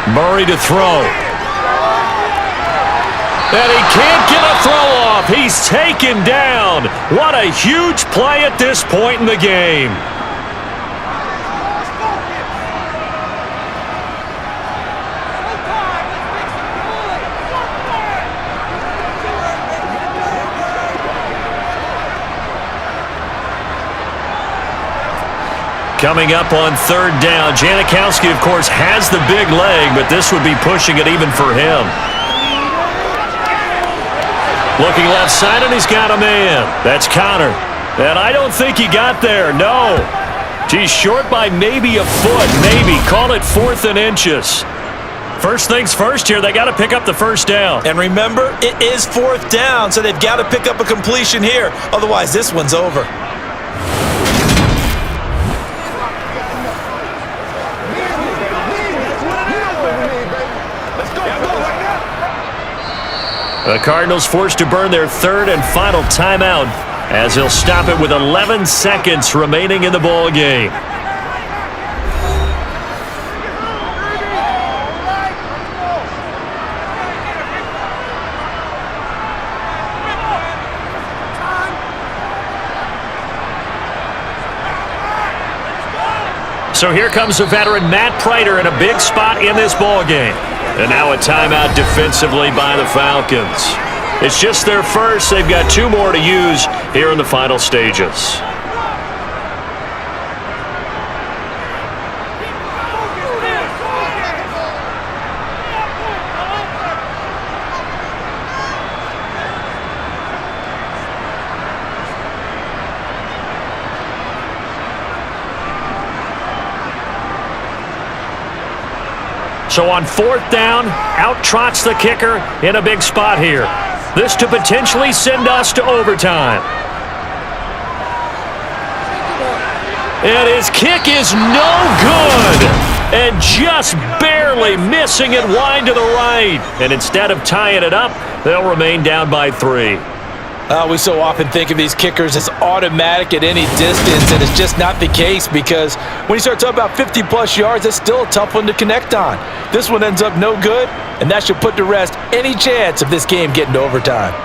Murray to throw. And he can't get a throw off. He's taken down. What a huge play at this point in the game. Coming up on third down, Janikowski, of course, has the big leg, but this would be pushing it even for him. Looking left side, and he's got a man. That's Connor. And I don't think he got there, no. He's short by maybe a foot, maybe. Call it 4th and inches. First things first here, they got to pick up the first down. And remember, it is 4th down, so they've got to pick up a completion here. Otherwise, this one's over. The Cardinals forced to burn their third and final timeout as he'll stop it with 11 seconds remaining in the ball game. So here comes the veteran Matt Prater in a big spot in this ball game. And now a timeout defensively by the Falcons. It's just their first. They've got 2 more to use here in the final stages. So on 4th down, out trots the kicker in a big spot here. This to potentially send us to overtime. And his kick is no good. And just barely missing it wide to the right. And instead of tying it up, they'll remain down by 3. We so often think of these kickers as automatic at any distance, and it's just not the case because when you start talking about 50-plus yards, that's still a tough one to connect on. This one ends up no good, and that should put to rest any chance of this game getting to overtime.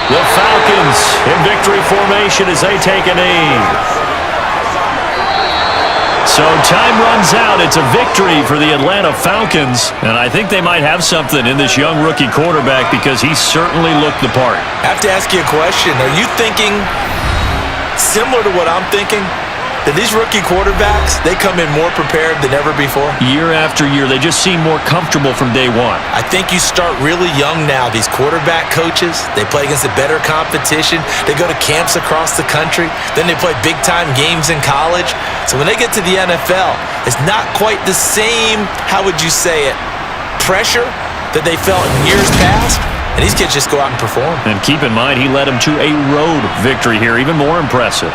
The Falcons in victory formation as they take a knee. So time runs out. It's a victory for the Atlanta Falcons. And I think they might have something in this young rookie quarterback because he certainly looked the part. I have to ask you a question. Are you thinking similar to what I'm thinking? That these rookie quarterbacks, they come in more prepared than ever before? Year after year, they just seem more comfortable from day one. I think you start really young now. These quarterback coaches, they play against a better competition. They go to camps across the country. Then they play big-time games in college. So when they get to the NFL, it's not quite the same, how would you say it, pressure that they felt in years past. And these kids just go out and perform. And keep in mind, he led them to a road victory here, even more impressive.